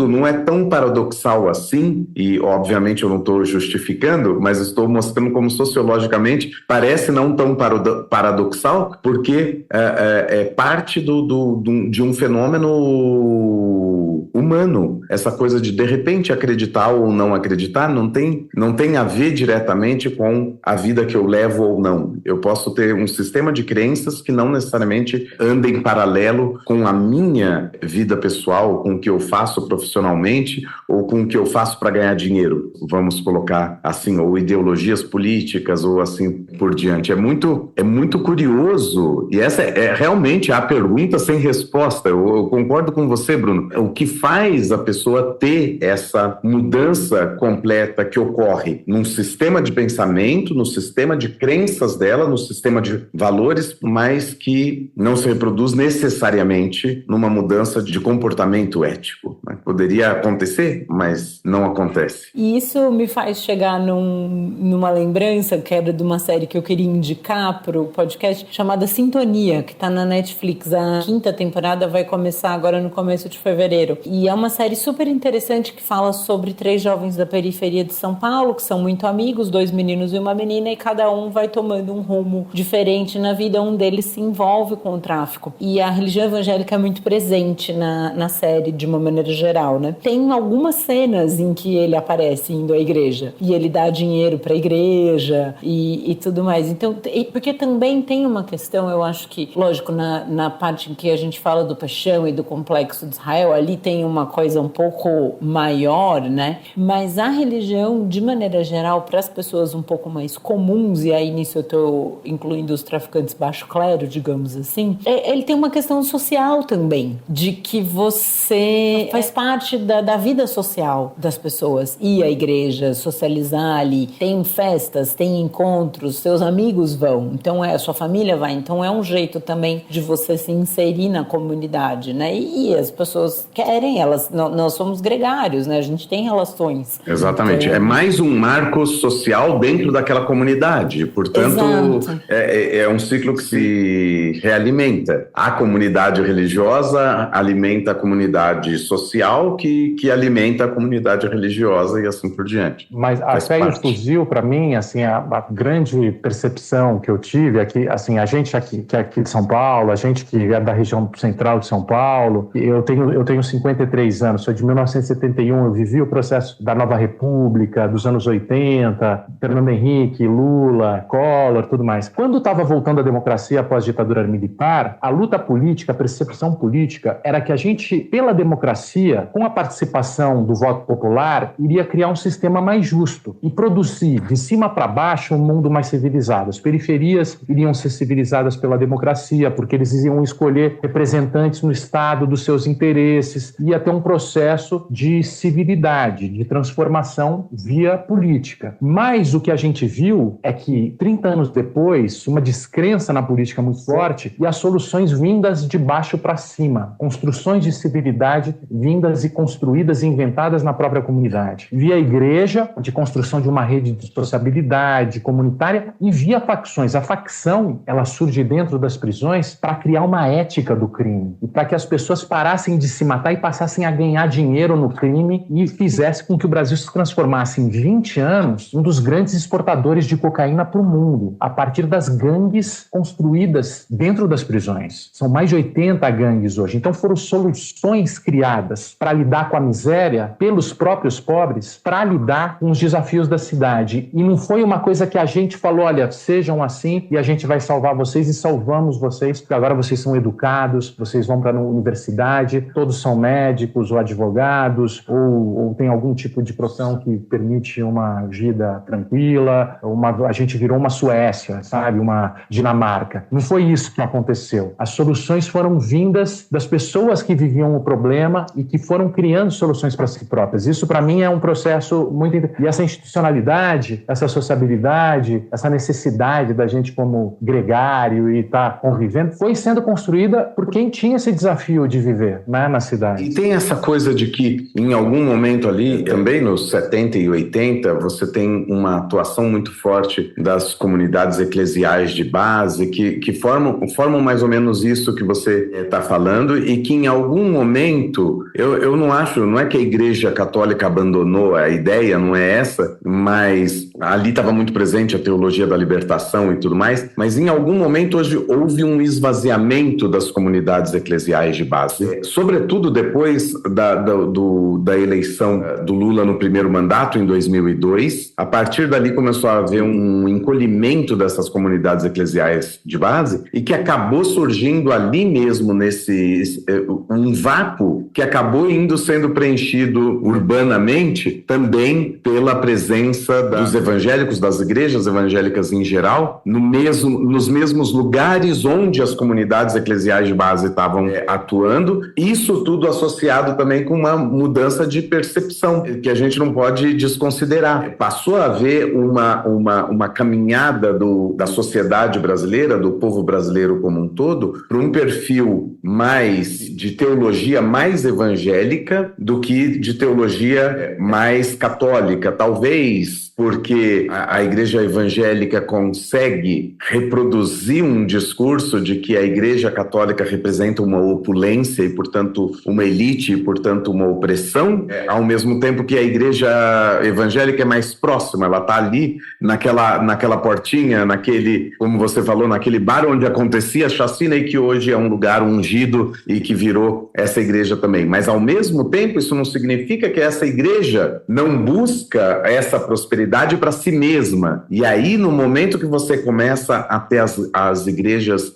não é tão paradoxal assim, e obviamente eu não estou justificando, mas estou mostrando como sociologicamente parece não tão paradoxal, porque é parte de um fenômeno humano. Essa coisa de repente acreditar ou não acreditar não tem a ver diretamente com a vida que eu levo ou não. Eu posso ter um sistema de crenças que não necessariamente anda em paralelo com a minha vida pessoal, com o que eu faço profissionalmente ou com o que eu faço para ganhar dinheiro, vamos colocar assim, ou ideologias políticas ou assim por diante. É muito curioso, e essa é realmente a pergunta sem resposta. Eu concordo com você, Bruno. O que faz a pessoa ter essa mudança completa que ocorre num sistema de pensamento, no sistema de crenças dela, no sistema de valores, mas que não se reproduz necessariamente numa mudança de comportamento ético, né? Poderia acontecer, mas não acontece. E isso me faz chegar numa lembrança, que era de uma série que eu queria indicar para o podcast, chamada Sintonia, que está na Netflix. A 5ª temporada vai começar agora no começo de fevereiro. E é uma série super interessante que fala sobre 3 jovens da periferia de São Paulo, que são muito amigos, 2 meninos e uma menina, e cada um vai tomando um rumo diferente na vida. Um deles se envolve com o tráfico. E a religião evangélica é muito presente na série, de uma maneira geral, né? Tem algumas cenas em que ele aparece indo à igreja, e ele dá dinheiro para a igreja e tudo mais. Então, porque também tem uma questão, eu acho que, lógico, na parte em que a gente fala do paixão e do complexo de Israel, ali tem uma coisa um pouco maior, né? Mas a religião, de maneira geral, para as pessoas um pouco mais comuns, e aí nisso eu estou incluindo os traficantes baixo clero, digamos assim, ele tem uma questão social também, de que você faz parte da vida social das pessoas, ir à igreja, socializar ali, tem festas, tem encontros, seus amigos vão, então a sua família vai, então é um jeito também de você se inserir na comunidade, né? E as pessoas querem, nós somos gregários, né? A gente tem relações. Exatamente, é mais um marco social dentro daquela comunidade, portanto é um ciclo que se realimenta. A comunidade religiosa alimenta a comunidade social que alimenta a comunidade religiosa e assim por diante. Mas a fé e o fuzil, para mim, assim, a grande percepção que eu tive é que, assim, a gente que é aqui de São Paulo, a gente que é da região central de São Paulo, eu tenho 53 anos, sou de 1971, eu vivi o processo da Nova República, dos anos 80, Fernando Henrique, Lula, Collor, tudo mais. Quando estava voltando a democracia após a ditadura militar, a luta política, a percepção política era que a gente, pela democracia, com a participação do voto popular, iria criar um sistema mais justo e produzir de cima para baixo um mundo mais civilizado. As periferias iriam ser civilizadas pela democracia, porque eles iam escolher representantes no Estado dos seus interesses, e ia ter um processo de civilidade, de transformação via política. Mas o que a gente viu é que, 30 anos depois, uma descrença na política muito forte e as soluções vindas de baixo para cima, construções de civilidade vindas e construídas e inventadas na própria comunidade. Via igreja, de construção de uma rede de sociabilidade comunitária, e via facções. A facção, ela surge dentro das prisões para criar uma ética do crime e para que as pessoas parassem de se matar e passassem a ganhar dinheiro no crime e fizesse com que o Brasil se transformasse em 20 anos um dos grandes exportadores de cocaína para o mundo, a partir das gangues construídas dentro das prisões. São mais de 80 gangues hoje. Então foram soluções criadas para lidar com a miséria pelos próprios pobres, para lidar com os desafios da cidade. E não foi uma coisa que a gente falou, olha, sejam assim e a gente vai salvar vocês, e salvamos vocês, porque agora vocês são educados, vocês vão para a universidade, todos são médicos ou advogados, ou tem algum tipo de profissão que permite uma vida tranquila, a gente virou uma Suécia, sabe? Uma Dinamarca. Não foi isso que aconteceu. As soluções foram vindas das pessoas que viviam o problema e que foram criando soluções para si próprias. Isso, para mim, é um processo muito... E essa institucionalidade, essa sociabilidade, essa necessidade da gente como gregário e estar convivendo, foi sendo construída por quem tinha esse desafio de viver, né, na cidade. E tem essa coisa de que, em algum momento ali, também nos 70 e 80, você tem uma atuação muito forte das comunidades eclesiais de base que formam mais ou menos isso que você está falando, e que em algum momento, eu não acho, não é que a Igreja Católica abandonou a ideia, não é essa, mas ali estava muito presente a teologia da libertação e tudo mais, mas em algum momento hoje houve um esvaziamento das comunidades eclesiais de base, sobretudo depois da eleição do Lula no primeiro mandato, em 2002. A partir dali começou a haver um encolhimento dessas comunidades eclesiais de base, e que acabou surgindo ali mesmo um vácuo que acabou sendo preenchido urbanamente também pela presença dos evangélicos, das igrejas evangélicas em geral, nos mesmos lugares onde as comunidades eclesiais de base estavam atuando. Isso tudo associado também com uma mudança de percepção que a gente não pode desconsiderar. Passou a haver uma caminhada da sociedade brasileira, do povo brasileiro como um todo, para um perfil mais de teologia mais evangélica do que de teologia mais católica. Talvez porque a igreja evangélica consegue reproduzir um discurso de que a igreja católica representa uma opulência e, portanto, uma elite e, portanto, uma opressão, ao mesmo tempo que a igreja evangélica é mais próxima, ela está ali naquela portinha, como você falou, naquele bar onde acontecia a chacina e que hoje é um lugar ungido e que virou essa igreja também. Mas, ao mesmo tempo, isso não significa que essa igreja não busca essa prosperidade para si mesma. E aí, no momento que você começa a ter as igrejas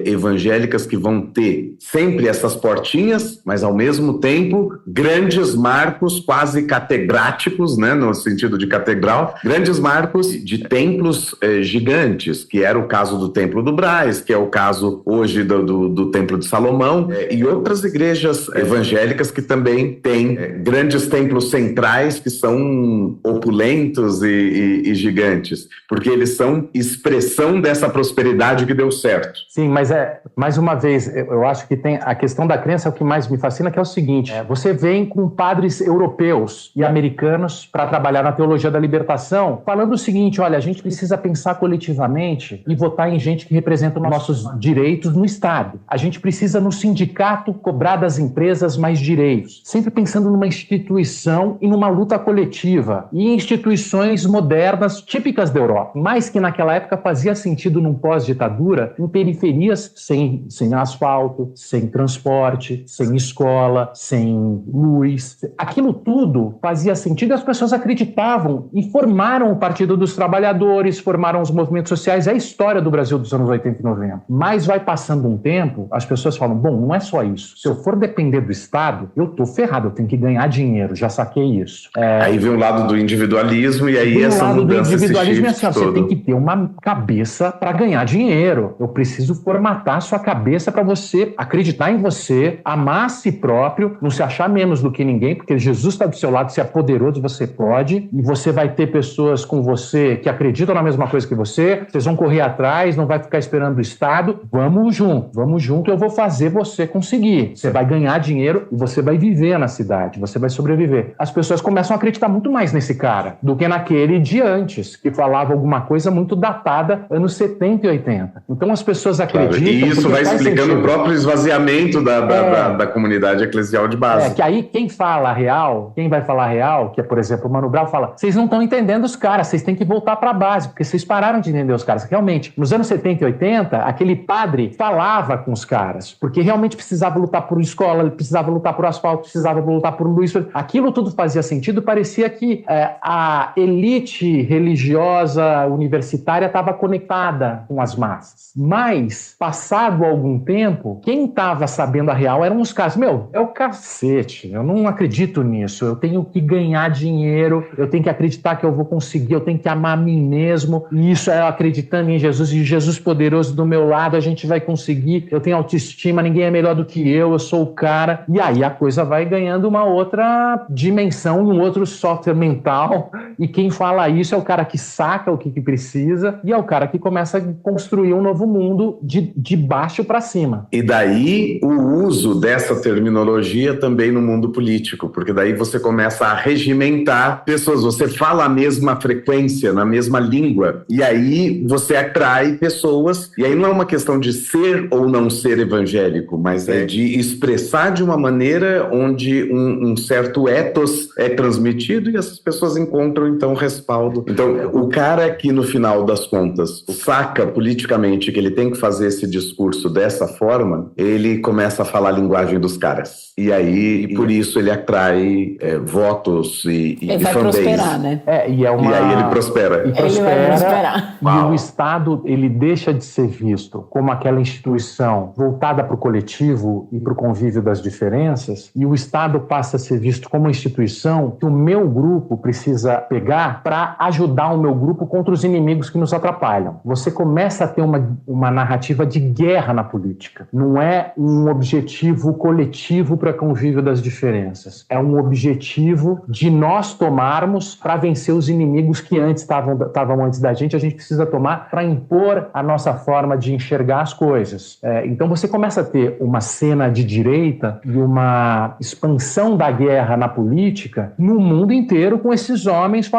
evangélicas que vão ter sempre essas portinhas, mas ao mesmo tempo grandes marcos quase catedráticos, né, no sentido de catedral, grandes marcos de templos gigantes, que era o caso do Templo do Brás, que é o caso hoje do Templo de Salomão, e outras igrejas evangélicas que também têm grandes templos centrais que são opulentos e gigantes, porque eles são expressão dessa prosperidade que deu certo. Sim, mas mais uma vez, eu acho que tem a questão da crença, é o que mais me fascina, que é o seguinte, você vem com padres europeus e americanos para trabalhar na teologia da libertação, falando o seguinte, olha, a gente precisa pensar coletivamente e votar em gente que representa os nossos direitos no Estado. A gente precisa, no sindicato, cobrar das empresas mais direitos. Sempre pensando numa instituição e numa luta coletiva. E instituições modernas típicas da Europa, mas que naquela época fazia sentido num pós-ditadura, em periferias sem asfalto, sem transporte, sem escola, sem luz. Aquilo tudo fazia sentido e as pessoas acreditavam e formaram o Partido dos Trabalhadores, formaram os movimentos sociais, é a história do Brasil dos anos 80 e 90. Mas vai passando um tempo, as pessoas falam, bom, não é só isso. Se eu for depender do Estado, eu tô ferrado, eu tenho que ganhar dinheiro, já saquei isso. Aí vem o lado do individualismo, individualismo e aí essa lado do mudança, individualismo é esse assim, shift você tem que todo. ter uma cabeça para ganhar dinheiro. Eu preciso formatar a sua cabeça para você acreditar em você, amar a si próprio, não se achar menos do que ninguém, porque Jesus está do seu lado, você é poderoso, você pode, e você vai ter pessoas com você que acreditam na mesma coisa que você, vocês vão correr atrás, não vai ficar esperando o Estado. Vamos junto, eu vou fazer você conseguir. Você vai ganhar dinheiro e você vai viver na cidade, você vai sobreviver. As pessoas começam a acreditar muito mais nesse cara do que naquele de antes, que falava alguma coisa muito datada, anos 70 e 80. Então as pessoas acreditam... Claro, e isso vai explicando sentido. O próprio esvaziamento da comunidade eclesial de base. Que aí quem fala real, quem vai falar real, que é, por exemplo, o Mano Brown fala, vocês não estão entendendo os caras, vocês têm que voltar para a base, porque vocês pararam de entender os caras. Realmente, nos anos 70 e 80, aquele padre falava com os caras, porque realmente precisava lutar por escola, ele precisava lutar por asfalto, precisava lutar por luz. Aquilo tudo fazia sentido, parecia que a elite religiosa universitária estava conectada com as massas. Mas, passado algum tempo, quem estava sabendo a real eram os caras. É o cacete, eu não acredito nisso, eu tenho que ganhar dinheiro, eu tenho que acreditar que eu vou conseguir, eu tenho que amar a mim mesmo, e isso é acreditando em Jesus, e Jesus poderoso do meu lado, a gente vai conseguir, eu tenho autoestima, ninguém é melhor do que eu sou o cara, e aí a coisa vai ganhando uma outra dimensão, um outro software mental, e quem fala isso é o cara que saca o que precisa, e é o cara que começa a construir um novo mundo de baixo para cima. E daí o uso dessa terminologia também no mundo político, porque daí você começa a regimentar pessoas, você fala a mesma frequência, na mesma língua, e aí você atrai pessoas, e aí não é uma questão de ser ou não ser evangélico, mas é de expressar de uma maneira onde um certo ethos é transmitido e essas pessoas encontram então respaldo. Então o cara que no final das contas saca politicamente que ele tem que fazer esse discurso dessa forma, ele começa a falar a linguagem dos caras. E aí, por isso ele atrai votos e ele vai fanbase. prosperar, né? E aí ele prospera. Ele vai prosperar. E o Estado, ele deixa de ser visto como aquela instituição voltada para o coletivo e para o convívio das diferenças, e o Estado passa a ser visto como uma instituição que o meu grupo precisa pegar para ajudar o meu grupo contra os inimigos que nos atrapalham. Você começa a ter uma narrativa de guerra na política. Não é um objetivo coletivo para convívio das diferenças. É um objetivo de nós tomarmos para vencer os inimigos que antes estavam antes da gente. A gente precisa tomar para impor a nossa forma de enxergar as coisas. Então você começa a ter uma cena de direita e uma expansão da guerra na política no mundo inteiro, com esses homens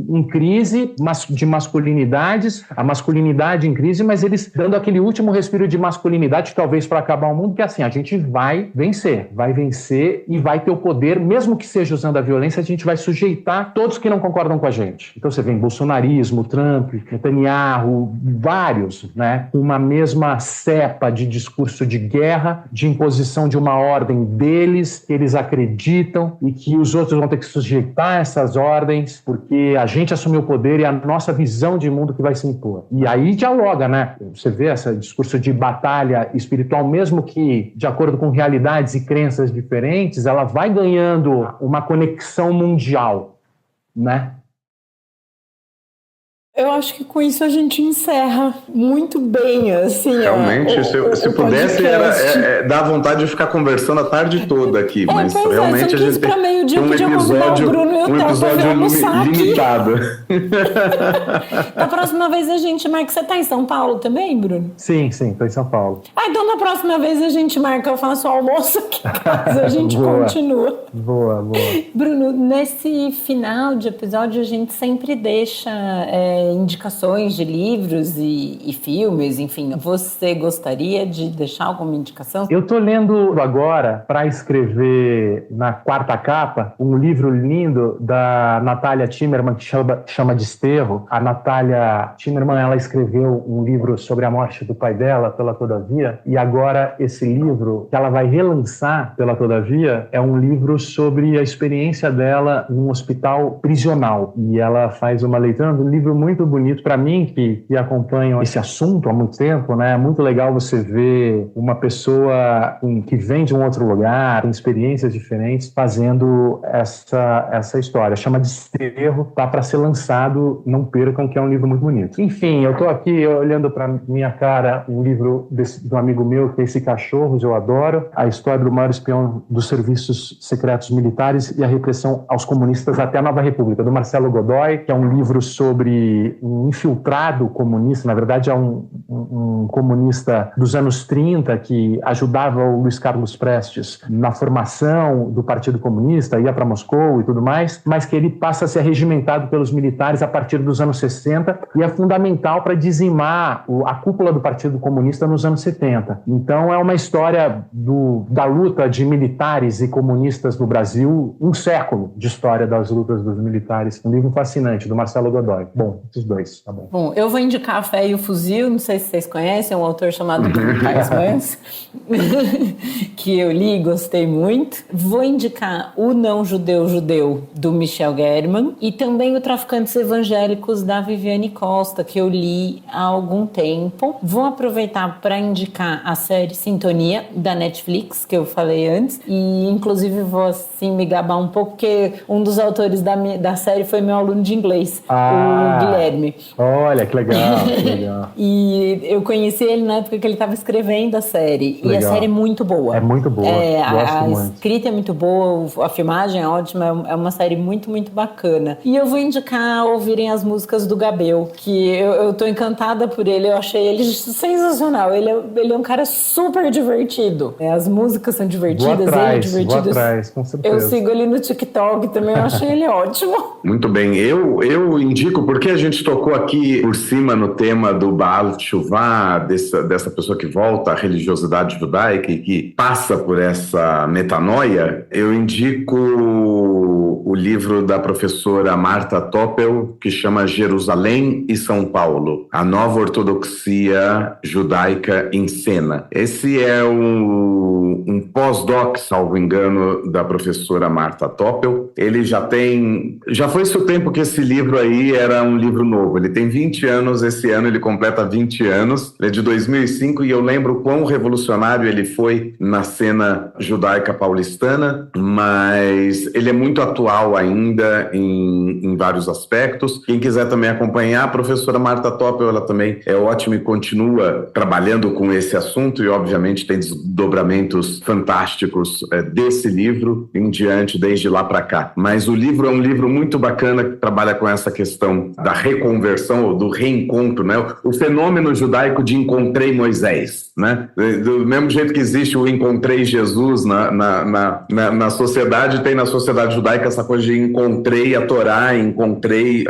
em crise de masculinidades, a masculinidade em crise, mas eles dando aquele último respiro de masculinidade, talvez para acabar o mundo, que é assim, a gente vai vencer e vai ter o poder, mesmo que seja usando a violência, a gente vai sujeitar todos que não concordam com a gente. Então você vê bolsonarismo, Trump, Netanyahu, vários, né, uma mesma cepa de discurso de guerra, de imposição de uma ordem deles, que eles acreditam e que os outros vão ter que sujeitar essas ordens, porque a gente assumiu o poder e a nossa visão de mundo que vai se impor. E aí dialoga, né? Você vê esse discurso de batalha espiritual, mesmo que de acordo com realidades e crenças diferentes, ela vai ganhando uma conexão mundial, né? Eu acho que com isso a gente encerra muito bem, assim. Realmente, se pudesse, dá vontade de ficar conversando a tarde toda aqui, mas realmente a gente tem um episódio limitado. Da próxima vez a gente marca. Você está em São Paulo também, Bruno? Sim, estou em São Paulo. Então na próxima vez a gente marca, eu faço o almoço aqui em casa, a gente continua. Boa. Bruno, nesse final de episódio a gente sempre deixa indicações de livros e filmes, enfim. Você gostaria de deixar alguma indicação? Eu estou lendo agora, para escrever na quarta capa, um livro lindo da Natália Timmerman, que chama Desterro. A Natália Timmerman, ela escreveu um livro sobre a morte do pai dela, pela Todavia, e agora esse livro, que ela vai relançar pela Todavia, é um livro sobre a experiência dela num hospital prisional. E ela faz uma leitura de um livro muito muito bonito para mim, que acompanho esse assunto há muito tempo, né? É muito legal você ver uma pessoa que vem de um outro lugar, com experiências diferentes, fazendo essa história. Chama Desterro, tá para ser lançado, não percam, que é um livro muito bonito. Enfim, eu estou aqui olhando para minha cara um livro de um amigo meu, que é Esse Cachorros, eu adoro, a história do maior espião dos serviços secretos militares e a repressão aos comunistas até a Nova República, do Marcelo Godoy, que é um livro sobre um infiltrado comunista, na verdade é um comunista dos anos 30 que ajudava o Luiz Carlos Prestes na formação do Partido Comunista, ia para Moscou e tudo mais, mas que ele passa a ser regimentado pelos militares a partir dos anos 60 e é fundamental para dizimar a cúpula do Partido Comunista nos anos 70. Então é uma história da luta de militares e comunistas no Brasil, um século de história das lutas dos militares. Um livro fascinante, do Marcelo Godoy. Bom, esses dois, tá bom. Bom, eu vou indicar A Fé e o Fuzil, não sei se vocês conhecem, é um autor chamado Bruno Paes Mans, que eu li e gostei muito. Vou indicar O Não Judeu Judeu, do Michel German, e também O Traficantes Evangélicos, da Viviane Costa, que eu li há algum tempo. Vou aproveitar para indicar a série Sintonia, da Netflix, que eu falei antes, e inclusive vou assim me gabar um pouco, porque um dos autores da série foi meu aluno de inglês, o Guilherme. Olha, que legal, que legal. E eu conheci ele na época que ele estava escrevendo a série, legal. E a série é muito boa. É muito boa, a escrita é muito boa, a filmagem é ótima, é uma série muito, muito bacana. E eu vou indicar ouvirem as músicas do Gabel, que eu tô encantada por ele, eu achei ele sensacional, ele é um cara super divertido. As músicas são divertidas, ele é divertido. Vou atrás, com certeza. Eu sigo ele no TikTok também, eu achei ele ótimo. Muito bem, eu indico, porque a gente tocou aqui por cima no tema do Baal Teshuvah, dessa pessoa que volta à religiosidade judaica e que passa por essa metanoia, eu indico o livro da professora Marta Toppel, que chama Jerusalém e São Paulo, a nova ortodoxia judaica em cena. Esse é um pós-doc, salvo engano, da professora Marta Toppel. Ele já foi esse o tempo que esse livro aí era um livro novo. Ele tem 20 anos, esse ano ele completa 20 anos. Ele é de 2005 e eu lembro quão revolucionário ele foi na cena judaica paulistana, mas ele é muito atual ainda em vários aspectos. Quem quiser também acompanhar, a professora Marta Toppel, ela também é ótima e continua trabalhando com esse assunto e obviamente tem desdobramentos fantásticos desse livro em diante, desde lá para cá. Mas o livro é um livro muito bacana que trabalha com essa questão da reconversão ou do reencontro, né? O fenômeno judaico de encontrei Moisés, né? Do mesmo jeito que existe o encontrei Jesus na sociedade, tem na sociedade judaica essa coisa de encontrei a Torá, encontrei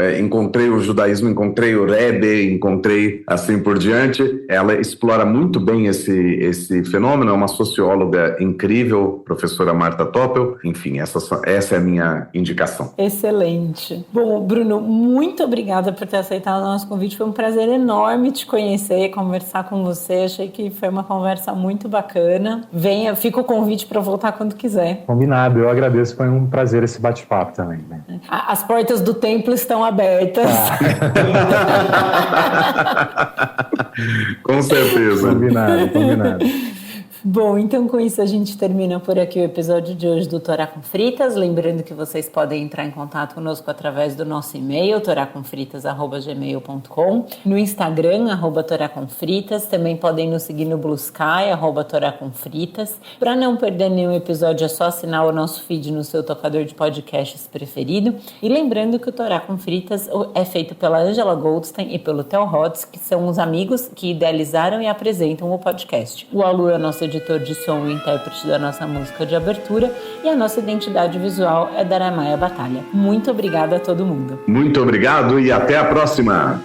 o judaísmo, encontrei o Rebbe, encontrei assim por diante. Ela explora muito bem esse fenômeno, é uma socióloga incrível, professora Marta Toppel. Enfim, essa é a minha indicação. Excelente. Bom, Bruno, muito obrigada por ter aceitado o nosso convite. Foi um prazer enorme te conhecer, conversar com você. Achei que foi uma conversa muito bacana. Fica o convite para voltar quando quiser. Combinado, eu agradeço. Foi um prazer esse bate-papo também. Né? As portas do templo estão abertas. Com certeza. Combinado. Bom, então com isso a gente termina por aqui o episódio de hoje do Torá com Fritas. Lembrando que vocês podem entrar em contato conosco através do nosso e-mail, toracomfritas@gmail.com, no Instagram, @toracomfritas. Também podem nos seguir no Blue Sky, @toracomfritas. Para não perder nenhum episódio, é só assinar o nosso feed no seu tocador de podcasts preferido. E lembrando que o Torá com Fritas é feito pela Angela Goldstein e pelo Theo Hodges, que são os amigos que idealizaram e apresentam o podcast. O Alu é o nosso editor de som e intérprete da nossa música de abertura, e a nossa identidade visual é da Aramaia Batalha. Muito obrigada a todo mundo. Muito obrigado e até a próxima!